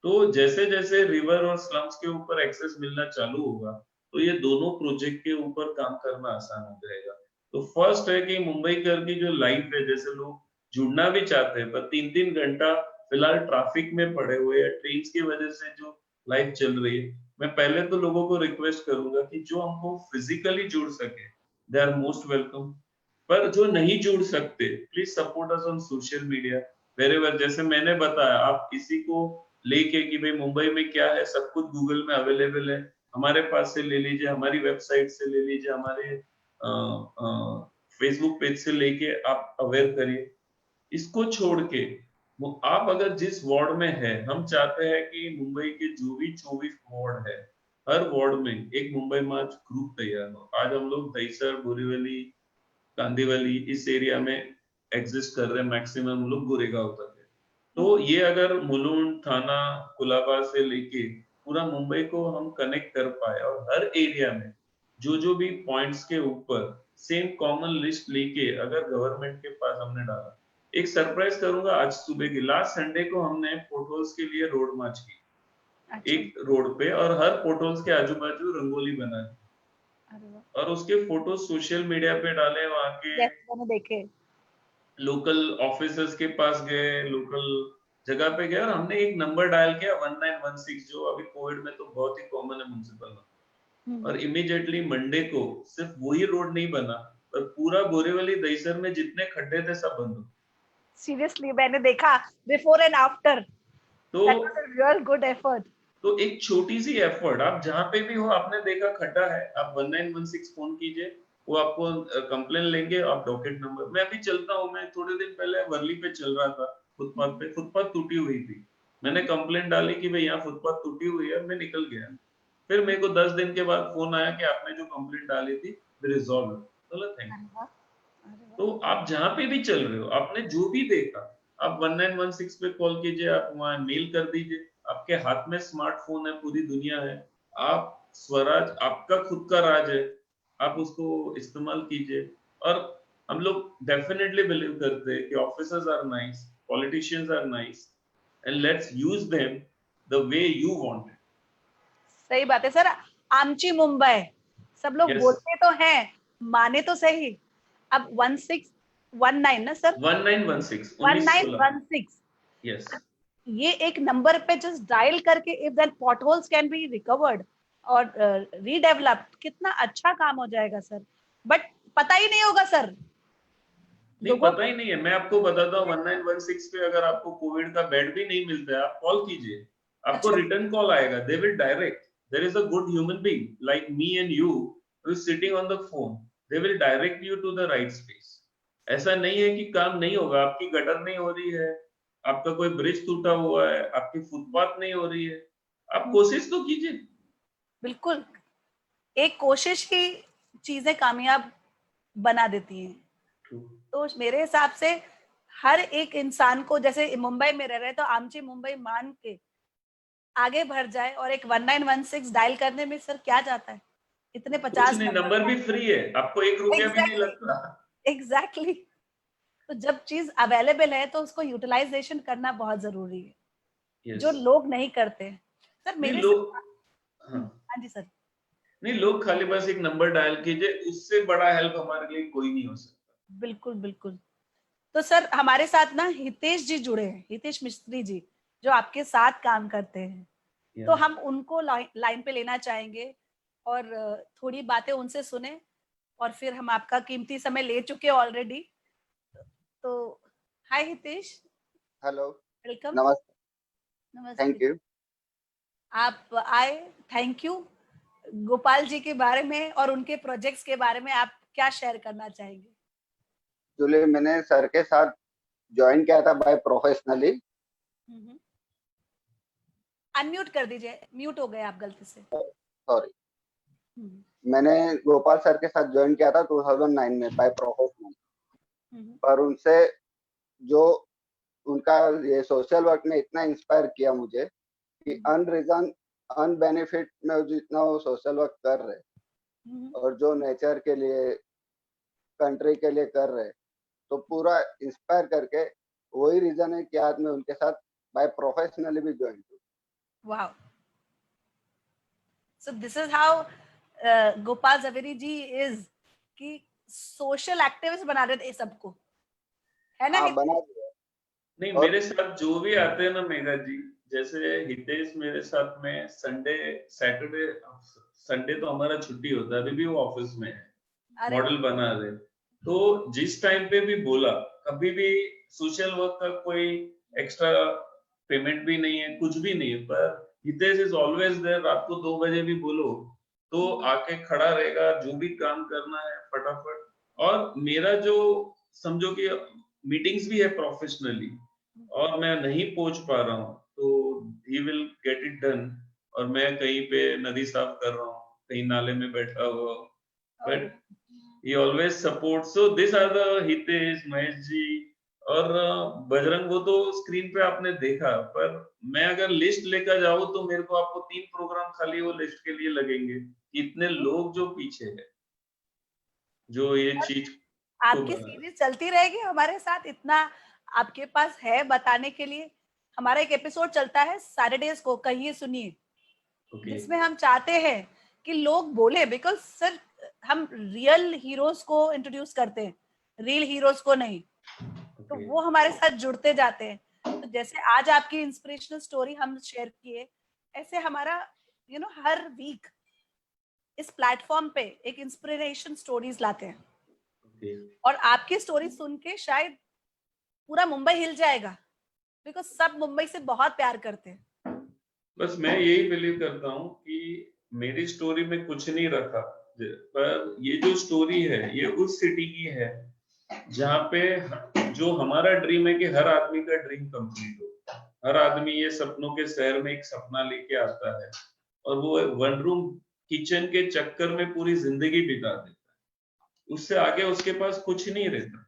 तो जैसे जैसे रिवर और स्लम्स के ऊपर एक्सेस मिलना चालू होगा, तो ये दोनों प्रोजेक्ट के ऊपर काम करना आसान हो जाएगा। तो फर्स्ट है कि मुंबई कर की जो लाइफ है, जैसे लोग जुड़ना भी चाहते हैं पर 3-3 घंटा फिलहाल ट्रैफिक में पड़े हुए या ट्रेन की वजह से जो लाइफ चल रही है, मैं पहले तो लोगों को रिक्वेस्ट करूंगा कि जो हमको फिजिकली जुड़ सके दे आर मोस्ट वेलकम। पर जो नहीं जुड़ सकते, please support us on social media wherever. जैसे मैंने बताया, आप किसी को लेके कि भाई मुंबई में क्या है, सब कुछ गूगल में अवेलेबल है, हमारे पास से ले लीजिए, हमारी वेबसाइट से ले लीजिए, हमारे फेसबुक पेज से लेके आप अवेयर करिए। इसको छोड़ के आप अगर जिस वार्ड में है, हम चाहते हैं कि मुंबई के जो भी 24 वार्ड है हर वार्ड में एक मुंबई मार्च ग्रुप तैयार हो। आज हम लोग दहीसर, बोरीवली, कांदीवली इस एरिया में एग्जिस्ट कर रहे हैं, मैक्सिमम लोग गोरेगांव तक है। तो ये अगर मुलुंड, थाना, कुलाबा से लेके पूरा मुंबई को हम कनेक्ट कर पाए और हर एरिया में जो भी पॉइंट्स के ऊपर सेम कॉमन लिस्ट लेके अगर गवर्नमेंट के पास हमने डाला। एक सरप्राइज करूंगा, आज सुबह की लास्ट संडे को हमने पोर्टहोल्स के लिए रोड मार्च की, अच्छा। एक रोड पे, और हर पोर्टहोल्स के आजू बाजू रंगोली बना दी अरे वाह, और उसके फोटो सोशल मीडिया पे डाले। वहाँ के yes, मैंने देखे। लोकल ऑफिसर्स के पास गए, लोकल जगह पे गए और हमने एक नंबर डायल किया 1916, जो अभी कोविड में तो बहुत ही कॉमन है म्युनिसिपल में। और इमीडिएटली मंडे को सिर्फ वही रोड नहीं बना पर पूरा बोरीवली दहीसर में जितने खड्डे थे सब बंद हो। सीरियसली मैंने देखा बिफोर एंड आफ्टर, तो that was a real good effort. तो एक छोटी सी एफर्ट, आप जहां पे भी हो, आपने देखा खड्डा है, आप 1916 फोन कीजिए, वो आपको कंप्लेन लेंगे, आप डॉकेट नंबर। मैं अभी चलता हूँ, मैं थोड़े दिन पहले वर्ली पे चल रहा था, फुटपाथ पे, फुटपाथ टूटी हुई थी, मैंने कंप्लेन डाली कि भाई यहाँ फुटपाथ टूटी हुई है, मैं निकल गया। फिर मेरे को 10 दिन के बाद फोन आया कि आपने जो कंप्लेंट डाली थी रिजॉल्व। चलो थैंक यू। तो आप जहां पे भी चल रहे हो, आपने जो भी देखा, आप 1916 पे कॉल कीजिए, आप वहां मेल कर दीजिए, आपके हाथ में स्मार्टफोन है, पूरी दुनिया है, आप स्वराज आपका खुद का राज है, आप उसको इस्तेमाल कीजिए। और हम लोग डेफिनेटली बिलीव करते हैं कि officers are nice, politicians are nice, and let's use them the way you want. सही बात है सर। आमची मुंबई सब लोग Yes. बोलते तो हैं, माने तो सही। अब 1619 ना सर, 1916 1916, यस। ये एक नंबर पे जस्ट डायल करके if that potholes can be recovered और रीडेवलप्ड, कितना अच्छा काम हो जाएगा सर। बट पता ही नहीं होगा सर, नहीं लोगों पता ही नहीं है। मैं आपको बताता हूँ 1916 पे अगर आपको कोविड का बेड भी नहीं मिलता है, आप कॉल कीजिए, आपको अच्छा। रिटर्न कॉल आएगा, they will direct. There is a good human being like me and you who is sitting on the phone, they will direct you to the right space. ऐसा नहीं है कि काम नहीं होगा, आपकी गटर नहीं हो रही है, आपका कोई ब्रिज टूटा हुआ है, आपकी फुटपाथ नहीं हो रही है, आप कोशिश तो कीजिए। बिल्कुल, एक कोशिश ही चीजें कामयाब बना देती हैं। तो मेरे हिसाब से हर एक इंसान को, जैसे मुंबई में रह रहे तो आमची मुंबई मान के आगे बढ़ जाए। और एक 1916 डायल करने में सर क्या जाता है, इतने कुछ 50 नहीं, नंबर भी फ्री है, आपको 1 रुपया भी नहीं लगता। एग्जैक्टली। तो जब चीज अवेलेबल है तो उसको यूटिलाइजेशन करना बहुत जरूरी है, Yes. जो लोग नहीं करते सर। नहीं मेरे लोग, हाँ हाँ जी सर। नहीं, लोग खाली बस एक नंबर डायल कीजिए, उससे बड़ा हेल्प हमारे लिए कोई नहीं हो सकता। बिल्कुल बिल्कुल। तो सर हमारे साथ ना हितेश जी जुड़े हैं, हितेश मिस्त्री जी, जो आपके साथ काम करते हैं। तो हम उनको लाइन पे लेना चाहेंगे और थोड़ी बातें उनसे सुने, और फिर हम आपका कीमती समय ले चुके ऑलरेडी। तो हाय हितेश। Hello, welcome. नमस्ते, नमस्ते। Thank you. आप आए, थैंक यू। गोपाल जी के बारे में और उनके प्रोजेक्ट्स के बारे में आप क्या शेयर करना चाहेंगे? एक्चुअली मैंने सर के साथ ज्वाइन किया था बाय प्रोफेशनली। अनम्यूट कर दीजिए, म्यूट हो गए आप गलती से। सॉरी, मैंने गोपाल सर के साथ ज्वाइन किया था 2009 में बाय प्रोफेशनल। पर उनसे जो उनका ये सोशल वर्क में इतना इंस्पायर किया मुझे कि अनरीजन अनबेनिफिट में जितना वो सोशल वर्क कर रहे और जो नेचर के लिए, कंट्री के लिए कर रहे, तो पूरा इंस्पायर करके वही रीजन है कि आज मैं उनके साथ बाय प्रोफेशनली भी ज्वाइन हूँ। Wow. So this is how Gopal Zaveri ji is, कि सोशल एक्टिविस्ट बना रहे थे सबको, है ना? हाँ, बना दिया। नहीं, और मेरे साथ जो भी आते हैं ना मेघा जी, जैसे हितेश मेरे साथ में संडे सैटरडे संडे तो हमारा छुट्टी होता है, अभी भी वो ऑफिस में है, मॉडल बना रहे। तो जिस टाइम पे भी बोला, कभी भी सोशल वर्क का कोई एक्स्ट्रा पेमेंट भी नहीं है, कुछ भी नहीं है, पर हितेश इज ऑलवेज देयर। रात को 2 बजे भी बोलो तो आके खड़ा रहेगा, जो भी काम करना है फटाफट। और मेरा जो समझो कि मीटिंग्स भी है प्रोफेशनली और मैं नहीं पहुंच पा रहा हूँ, तो he will get it done. और मैं कहीं पे नदी साफ कर रहा हूँ, कहीं नाले में बैठा हुआ हूँ, but he always supports. So these are the Hitesh, Mahesh ji और बजरंग। वो तो स्क्रीन पे आपने देखा, पर मैं अगर लिस्ट लेकर जाऊँ तो मेरे को आपको 3 प्रोग्राम खाली वो लिस्ट के लिए लगेंगे। इतने लोग जो पीछे है, जो ये चीज को आपकी बना रहे। सीरीज चलती रहेगी हमारे साथ, इतना आपके पास है बताने के लिए। हमारा एक एपिसोड चलता है सैटरडेज को, कहिए सुनिए, Okay. जिसमें हम चाहते हैं कि लोग बोले, बिकॉज सर हम रियल हीरोज को इंट्रोड्यूस करते हैं, रियल हीरोज को नहीं। तो Okay. वो हमारे साथ जुड़ते जाते हैं। तो जैसे आज आपकी इंस्पिरेशनल स्टोरी हम शेयर किए, ऐसे हमारा हर वीक इस प्लेटफॉर्म पे एक इंस्पिरेशन स्टोरीज लाते हैं। Okay. और आपकी स्टोरी सुन के शायद पूरा मुंबई हिल जाएगा, बिकॉज सब मुंबई से बहुत प्यार करते हैं। बस मैं यही बिलीव करता हूँ कि मेरी स्टोरी में कुछ नहीं रखा, पर ये जो स्टोरी है ये उस सिटी की है जहाँ पे जो हमारा ड्रीम है कि हर आदमी का ड्रीम कंप्लीट हो। हर आदमी ये सपनों के शहर में एक सपना लेके आता है और वो वन रूम किचन के चक्कर में पूरी जिंदगी बिता देता है। उससे आगे उसके पास कुछ नहीं रहता।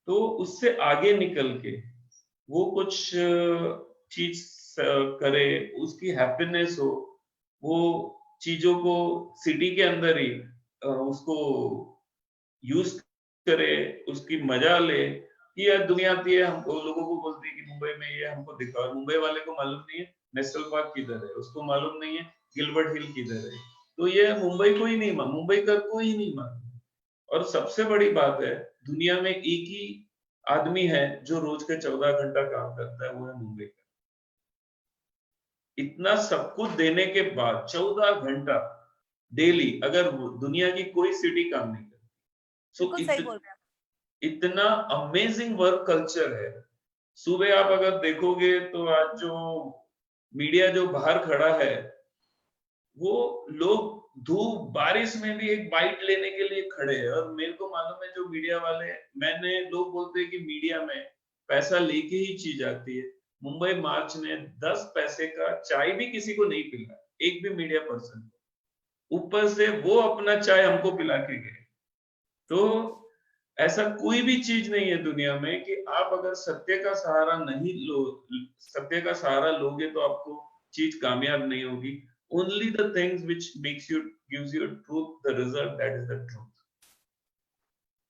तो उससे आगे निकल के वो कुछ चीज करे, उसकी हैप्पीनेस हो, वो चीजों को सिटी के अंदर ही उसको यूज करे, उसकी मजा ले। कि यार दुनिया आती है, हमको लोगों को बोलती है कि मुंबई में ये हमको दिखाओ, मुंबई वाले को मालूम नहीं है नेशनल पार्क किधर है, उसको मालूम नहीं है गिलबर्ट हिल किधर है। तो ये मुंबई को ही नहीं मुंबई का कोई नहीं मालूम। और सबसे बड़ी बात है, दुनिया में एक ही आदमी है जो रोज के 14 घंटा काम करता है, वो है मुंबई का। इतना सब कुछ देने के बाद 14 घंटा डेली अगर दुनिया की कोई सिटी काम नहीं करती। सो सही बोल रहे हैं। इतना अमेजिंग वर्क कल्चर है। सुबह आप अगर देखोगे तो आज जो मीडिया जो बाहर खड़ा है, वो लोग धूप बारिश में भी एक बाइट लेने के लिए खड़े हैं। और मेरे को मालूम है जो मीडिया वाले, मैंने लोग बोलते हैं कि मीडिया में पैसा लेके ही चीज आती है। मुंबई मार्च ने 10 पैसे का चाय भी किसी को नहीं पिला, एक भी मीडिया पर्सन। ऊपर से वो अपना चाय हमको पिला के गए। तो ऐसा कोई भी चीज नहीं है दुनिया में कि आप अगर सत्य का सहारा नहीं लो, सत्य का सहारा लोगे तो आपको चीज कामयाब नहीं होगी। Only the things which makes you gives you truth, the result, that is the truth.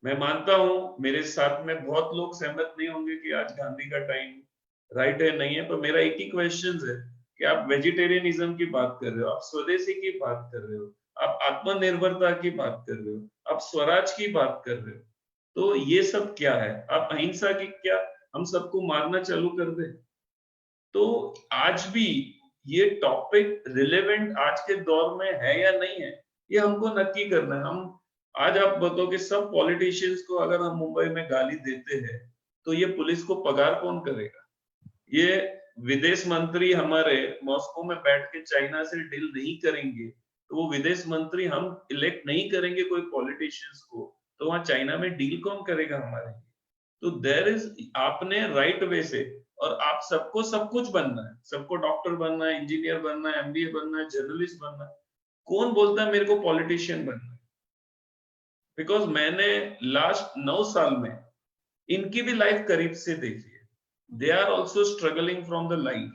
मैं मानता हूं मेरे साथ में बहुत लोग सहमत नहीं होंगे कि आज गांधी का टाइम राइट है नहीं है, पर मेरा एक ही क्वेश्चन है कि आप वेजिटेरियनिज्म की बात कर रहे हो, आप स्वदेशी की बात कर रहे हो, आप आत्मनिर्भरता की बात कर रहे हो, आप स्वराज की बात कर रहे हो, तो ये सब क्या है? आप अहिंसा की क्या हम सबको मारना चालू कर दे? तो आज भी ये टॉपिक रिलेवेंट आज के दौर में है या नहीं है, ये हमको नक्की करना है। हम आज आप बताओ कि सब पॉलिटिशियंस को अगर हम मुंबई में गाली देते हैं तो ये पुलिस को पगार कौन करेगा? ये विदेश मंत्री हमारे मॉस्को में बैठ के चाइना से डील नहीं करेंगे, तो वो विदेश मंत्री हम इलेक्ट नहीं करेंगे कोई पॉलिटिशियंस को, तो वहां चाइना में डील कौन करेगा हमारे? तो देयर इज, आपने राइट वे से, और आप सबको सब कुछ बनना है, सबको डॉक्टर बनना है, इंजीनियर बनना है, एमबीए बनना है, जर्नलिस्ट बनना है। कौन बोलता है मेरे को पॉलिटिशियन बनना है? बिकॉज मैंने लास्ट 9 साल में इनकी भी लाइफ करीब से देखी है। They are also struggling from the life.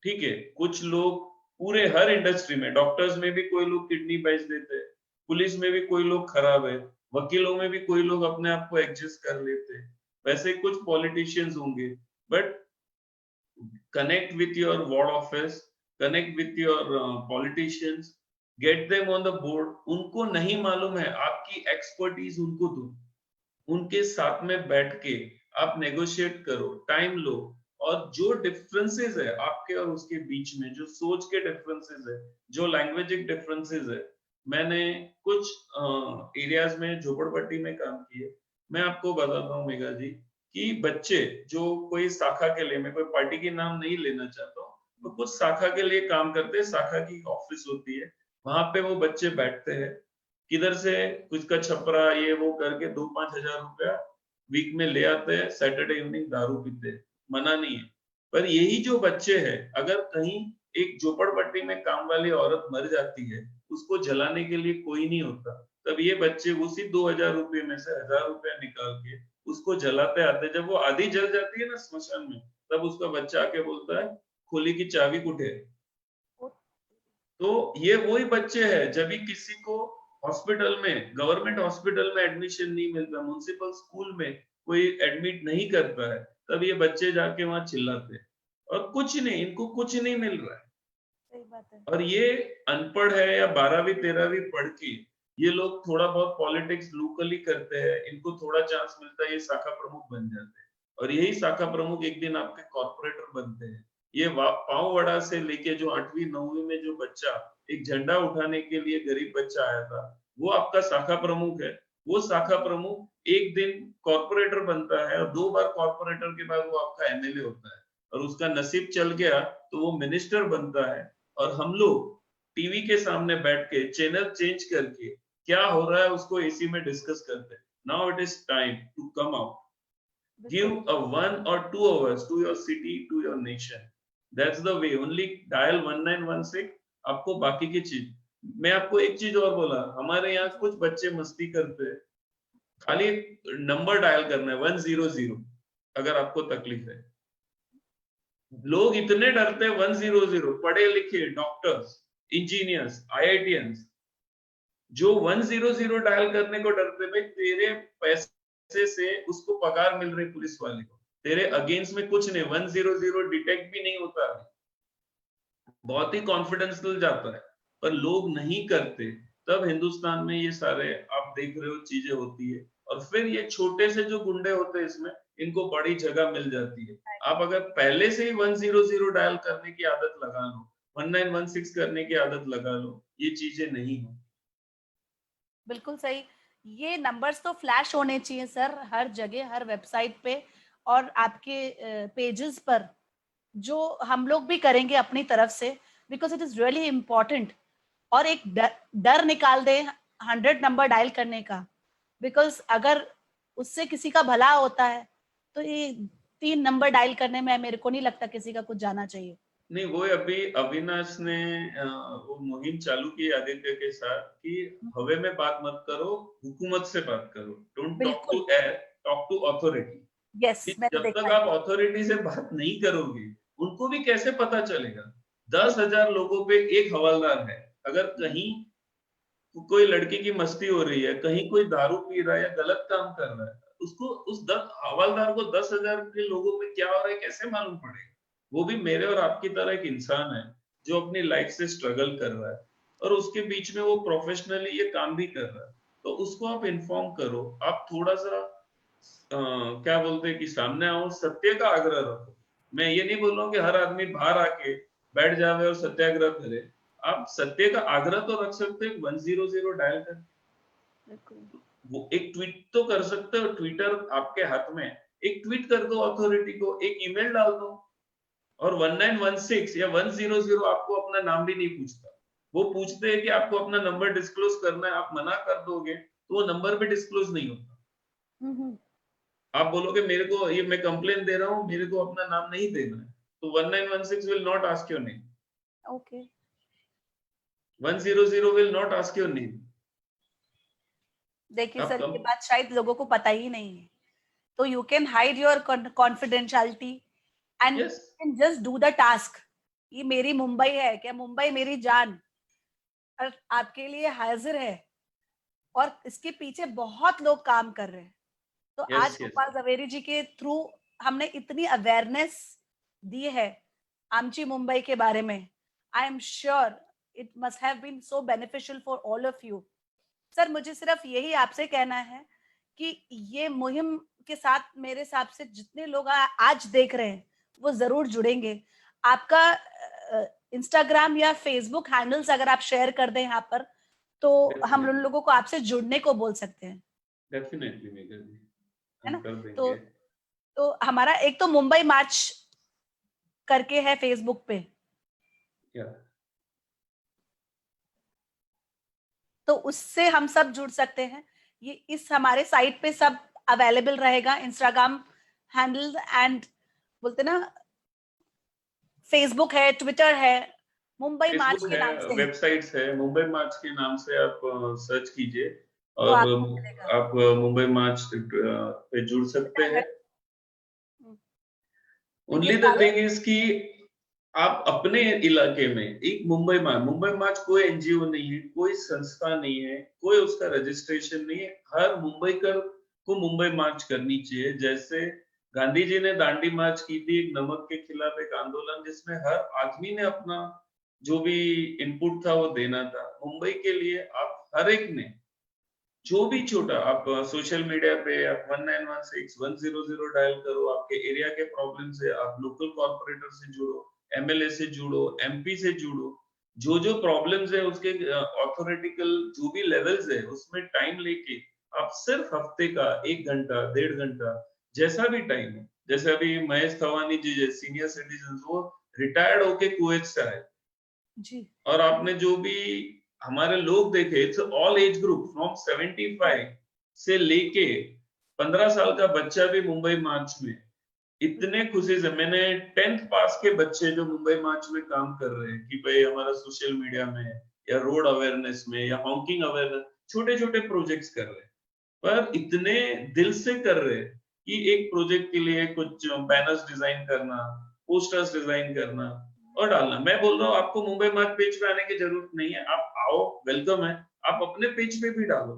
ठीक है, कुछ लोग पूरे हर इंडस्ट्री में, डॉक्टर्स में भी कोई लोग किडनी बेच देते हैं, पुलिस में भी कोई लोग खराब है, वकीलों में भी कोई लोग अपने आप को एडजस्ट कर लेते हैं, वैसे कुछ पॉलिटिशियंस होंगे। But connect with your ward office, connect with your politicians, get them on the board. उनको नहीं मालूम है, आपकी एक्सपर्टीज उनको दो, उनके साथ में बैठ के आप नेगोशिएट करो, टाइम लो, और जो डिफरेंसेस है आपके और उसके बीच में, जो सोच के डिफरेंसेस है, जो लैंग्वेजिक डिफरेंसेस है, मैंने कुछ एरियाज में झोपड़पट्टी में काम किए। मैं आपको बताता हूँ मेघा जी कि बच्चे जो कोई शाखा के लिए, मैं कोई पार्टी के नाम नहीं लेना चाहता हूँ, तो कुछ शाखा के लिए काम करते हैं, शाखा की ऑफिस होती है, वहां पे वो बच्चे बैठते हैं, किधर से कुछ का छपरा ये वो करके 2-5 हजार रुपया वीक में ले आते हैं, सैटरडे इवनिंग दारू पीते हैं, मना नहीं है। पर यही जो बच्चे हैं, अगर कहीं एक झोपड़पट्टी में काम वाली औरत मर जाती है, उसको जलाने के लिए कोई नहीं होता, तब ये बच्चे उसी 2000 रुपए में से 1000 रुपया निकाल के उसको जलाते आते। जब वो आधी जल जाती है ना स्मशान में, तब उसका बच्चा आके बोलता है खोली की चाबी कुठे है। तो ये वही बच्चे हैं, जब भी किसी को हॉस्पिटल में, गवर्नमेंट हॉस्पिटल में एडमिशन नहीं मिलता, म्युनिसिपल स्कूल में कोई एडमिट नहीं करता है, तब ये बच्चे जाके वहां चिल्लाते हैं और कुछ नहीं, इनको कुछ नहीं मिल रहा है। सही बात है। और ये अनपढ़ है या 12वीं 13वीं पढ़ के ये लोग थोड़ा बहुत पॉलिटिक्स लोकली करते हैं, इनको थोड़ा चांस मिलता है, ये शाखा प्रमुख बन जाते हैं और यही शाखा प्रमुख एक दिन आपके कॉर्पोरेटर बनते हैं। ये पांव वड़ा से लेके जो 8वीं 9वीं में जो बच्चा एक झंडा उठाने के लिए गरीब बच्चा आया था, वो आपका शाखा प्रमुख है। वो शाखा प्रमुख एक दिन कॉर्पोरेटर बनता है और 2 बार कॉर्पोरेटर के बाद वो आपका एमएलए होता है और उसका नसीब चल गया तो वो मिनिस्टर बनता है। और हम लोग टीवी के सामने बैठ के चैनल चेंज करके क्या हो रहा है उसको एसी में डिस्कस करते हैं। Now it is time to come out, give a 1 or 2 hours to your city, to your nation. That's the way. Only dial 1916. आपको बाकी की चीज, मैं आपको एक चीज और बोला, हमारे यहाँ कुछ बच्चे मस्ती करते हैं, खाली नंबर डायल करना है 100 अगर आपको तकलीफ है। लोग इतने डरते हैं 100, पढ़े लिखे डॉक्टर्स, इंजीनियर्स, आईआईटीएंस, जो 100 डायल करने को डरते, भाई तेरे पैसे से उसको पगार मिल रही पुलिस वाले को, तेरे अगेंस्ट में कुछ नहीं, 100 डिटेक्ट भी नहीं होता है, बहुत ही कॉन्फिडेंशियल जाता है, पर लोग नहीं करते। तब हिंदुस्तान में ये सारे आप देख रहे हो चीजें होती है और फिर ये छोटे से जो गुंडे होते हैं इसमें इनको बड़ी जगह मिल जाती है। आप अगर पहले से ही 100 डायल करने की आदत लगा लो, 1916 करने की आदत लगा लो, ये चीजें नहीं हो। बिल्कुल सही। ये नंबर्स तो फ्लैश होने चाहिए सर, हर जगह, हर वेबसाइट पे और आपके पेजेस पर, जो हम लोग भी करेंगे अपनी तरफ से, because it is really important. और एक डर निकाल दे 100 नंबर डायल करने का, बिकॉज अगर उससे किसी का भला होता है तो ये 3 नंबर डायल करने में मेरे को नहीं लगता किसी का कुछ जाना चाहिए। नहीं, वो अभी अविनाश ने वो मुहिम चालू की आदित्य के साथ कि हवे में बात मत करो, हुकूमत से बात करो, don't talk to air, talk to authority. Yes, मैंने जब देखा तक आप अथॉरिटी से बात नहीं करोगे, उनको भी कैसे पता चलेगा? 10,000 लोगों पे एक हवलदार है, अगर कहीं कोई लड़की की मस्ती हो रही है, कहीं कोई दारू पी रहा है या गलत काम कर रहा है, उसको उस हवलदार को 10,000 के लोगों में क्या हो रहा है कैसे मालूम पड़ेगा? वो भी मेरे और आपकी तरह एक इंसान है जो अपनी लाइफ से स्ट्रगल कर रहा है और उसके बीच में वो प्रोफेशनली ये काम भी कर रहा है, तो उसको आप इन्फॉर्म करो। आप थोड़ा सा क्या बोलते हैं कि सामने आओ, सत्य का आग्रह रखो। मैं ये नहीं बोल रहा हूँ कि हर आदमी बाहर आके बैठ जावे और सत्याग्रह करे, आप सत्य का आग्रह तो रख सकते हो 100 डायल कर, वो एक ट्वीट तो कर सकते हो, ट्विटर आपके हाथ में, एक ट्वीट कर दो अथॉरिटी को, एक ईमेल डाल दो। और 1916 या 100 आपको अपना नाम भी नहीं पूछता, वो पूछते हैं कि आपको अपना नंबर डिस्क्लोज करना है, आप मना कर दोगे तो वो नंबर भी डिस्क्लोज नहीं होता। आप बोलोगे मेरे को ये मैं कंप्लेन दे रहा हूँ, मेरे को अपना नाम नहीं देना है, तो 1916 will not ask your name. Okay. 100 will not ask your name. देखिए सर, ये बात शायद लोगों को पता ही नहीं है, तो you can hide your confidentiality and can just do the task. ये मेरी मुंबई है क्या, मुंबई मेरी जान और आपके लिए हाजिर है और इसके पीछे बहुत लोग काम कर रहे हैं। तो आज गोपाल जवेरी जी के थ्रू हमने इतनी अवेयरनेस दी है आमची मुंबई के बारे में। I am sure it must have been so beneficial for all of you. Sir, मुझे सिर्फ यही आपसे कहना है कि ये मुहिम के साथ मेरे हिसाब से जितने लोग आज देख रहे हैं वो जरूर जुड़ेंगे। आपका इंस्टाग्राम या फेसबुक हैंडल्स अगर आप शेयर कर दें यहाँ पर, तो हम उन लोगों को आपसे जुड़ने को बोल सकते हैं। डेफिनेटली है ना? तो हमारा एक तो मुंबई मार्च करके है फेसबुक पे, तो उससे हम सब जुड़ सकते हैं। ये इस हमारे साइट पे सब अवेलेबल रहेगा, इंस्टाग्राम हैंडल एंड बोलते ना, फेसबुक है, ट्विटर है, मुंबई मार्च फेसबुक के नाम है, से है, वेबसाइट्स है, मुंबई मार्च के नाम से आप सर्च कीजिए तो और आपको मिलेगा। आप मुंबई मार्च पे जुड़ सकते हैं। तो ये ओनली द सारे थिंग इज कि आप अपने इलाके में एक मुंबई मार्च कोई एनजीओ नहीं है, कोई संस्था नहीं है, कोई उसका रजिस्ट्रेशन नहीं है। हर मुंबईकर को मुंबई मार्च करनी चाहिए। जैसे गांधी जी ने दांडी मार्च की थी एक नमक के खिलाफ एक आंदोलन, जिसमें हर आदमी ने अपना जो भी इनपुट था वो देना था। मुंबई के लिए आप हर एक ने जो भी छोटा, आप सोशल मीडिया पे आप 1916 100 डायल करो, आपके एरिया के प्रॉब्लम से आप लोकल कॉर्पोरेटर से जुड़ो, एमएलए से जुड़ो, एमपी से जुड़ो, जो जो प्रॉब्लम्स है उसके अथॉरिटिकल जो भी लेवल्स है उसमें टाइम लेके आप सिर्फ हफ्ते का 1 घंटा 1.5 घंटा जैसा भी टाइम है। जैसे अभी महेश थवानी जी सीनियर सिटीजन, वो रिटायर्ड होके कुवैत से आए जी, और आपने जो भी हमारे लोग देखे, it's all age group from 75 से लेके 15 साल का बच्चा भी मुंबई मार्च में इतने खुशी से। मैंने 10th पास के बच्चे जो मुंबई मार्च में काम कर रहे हैं कि भाई हमारा सोशल मीडिया में या रोड अवेयरनेस में या हॉकिंग अवेयरनेस, छोटे छोटे प्रोजेक्ट्स कर रहे हैं, पर इतने दिल से कर रहे हैं कि एक प्रोजेक्ट के लिए कुछ बैनर्स डिजाइन करना, पोस्टर्स डिजाइन करना और डालना। मैं बोल रहा हूँ आपको मुंबई मार्च पेज पे आने की जरूरत नहीं है, आप आओ, वेलकम है। आप अपने पेज पे भी डालो,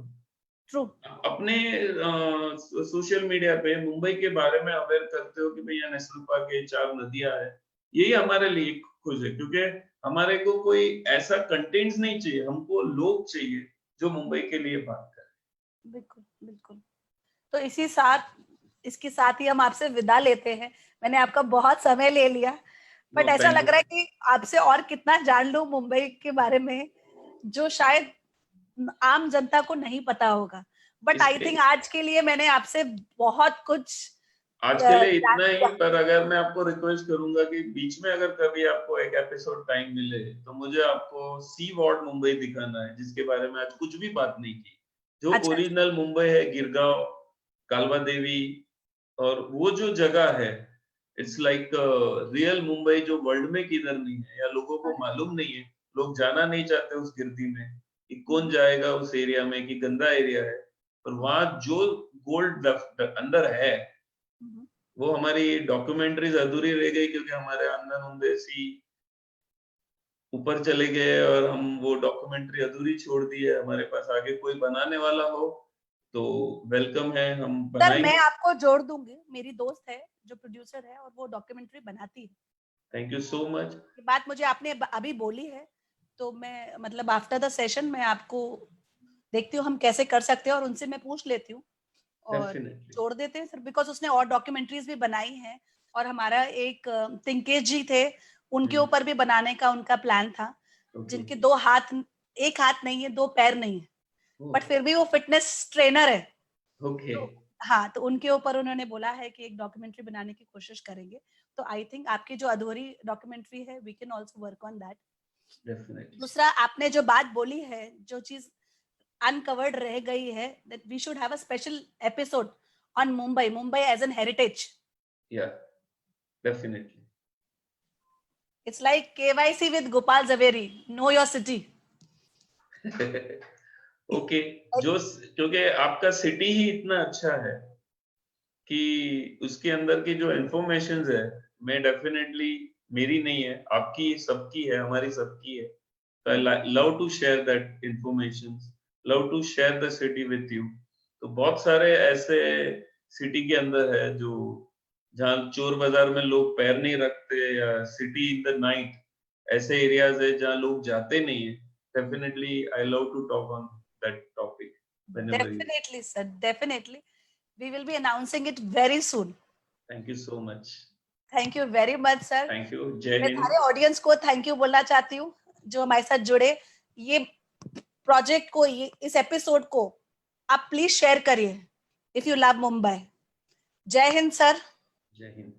ट्रू। अपने सोशल मीडिया पे मुंबई के बारे में अवेयर करते हो कि भैया नेशनल पार्क है, 4 नदियां है। यही हमारे लिए खुश है, क्योंकि हमारे को कोई ऐसा कंटेंट्स नहीं चाहिए, हमको लोग चाहिए जो मुंबई के लिए बात करें। बिल्कुल बिल्कुल। तो इसके साथ ही हम आपसे विदा लेते हैं। मैंने आपका बहुत समय ले लिया, बट नो, ऐसा थैंक लग रहा है कि आपसे और कितना जान लूं मुंबई के बारे में, जो शायद आम जनता को नहीं पता होगा। But I think you. आज के लिए मैंने आपसे बहुत कुछ आज के लिए जान इतना ही, लिया। पर अगर मैं आपको रिक्वेस्ट करूंगा कि बीच में अगर कभी आपको एक एपिसोड टाइम मिले तो मुझे आपको सी वार्ड मुंबई दिखाना है, जिसके बारे में आज कुछ भी बात नहीं की। जो अच्छा, ओरिजिनल मुंबई है, गिरगांव, कालवा देवी और वो जो जगह है, इट्स लाइक रियल मुंबई जो वर्ल्ड में किधर नहीं है या लोगों को मालूम नहीं है। लोग जाना नहीं चाहते उस गिरदी में कि कौन जाएगा उस एरिया में कि गंदा एरिया है, पर वहां जो गोल्ड अंदर है वो हमारी डॉक्यूमेंट्रीज अधूरी रह गई, क्योंकि हमारे आंदन उंदेसी ऊपर चले गए और हम वो डॉक्यूमेंट्री अधूरी छोड़ दी है। हमारे पास आगे कोई बनाने वाला हो तो वेलकम है, हम सर मैं बनाएंगे। आपको जोड़ दूंगी, मेरी दोस्त है जो प्रोड्यूसर है और वो डॉक्यूमेंट्री बनाती है। Thank you so much. ये बात मुझे आपने अभी बोली है, तो मैं मतलब आफ्टर द सेशन मैं आपको देखती हूँ हम कैसे कर सकते हैं और उनसे मैं पूछ लेती हूँ और डेफिनेटली। जोड़ देते हैं सर, बिकॉज उसने और डॉक्यूमेंट्रीज भी बनाई हैं और हमारा एक तिंकेश जी थे, उनके ऊपर भी बनाने का उनका प्लान था, जिनके 2 हाथ, 1 हाथ नहीं है, 2 पैर नहीं है, बट फिर भी वो फिटनेस ट्रेनर है। ओके। तो हाँ, तो उनके ऊपर उन्होंने बोला है कि एक डॉक्यूमेंट्री बनाने की कोशिश करेंगे। तो आई थिंक आपकी जो अधूरी डॉक्यूमेंट्री है, we can also work on that. Definitely. दूसरा, आपने जो बात बोली है, जो चीज अनकवर्ड रह गई है, that we should have a special episode on Mumbai as an heritage. या definitely. It's like KYC with Gopal Zaveri. Know your city. Okay. जो क्योंकि आपका सिटी ही इतना अच्छा है कि उसके अंदर की जो इंफॉर्मेशन है, मैं डेफिनेटली, मेरी नहीं है, आपकी सबकी है, हमारी सबकी है। तो I love to share that information, love to share the city with you. तो बहुत सारे ऐसे सिटी के अंदर है जो जहाँ चोर बाजार में लोग पैर नहीं रखते, या सिटी इन द नाइट, ऐसे एरियाज है जहाँ लोग जाते नहीं है। Definitely I love to talk on that topic whenever you. Definitely, sir. Definitely. We will be announcing it very soon. Thank you so much. Thank you very much, sir. Thank you. जय मैं हिंद। सारे audience को thank you बोलना चाहती हूँ जो हमारे साथ जुड़े। ये प्रोजेक्ट को, ये इस एपिसोड को आप प्लीज शेयर करिए इफ यू लव मुंबई। जय हिंद सर। जय हिंद।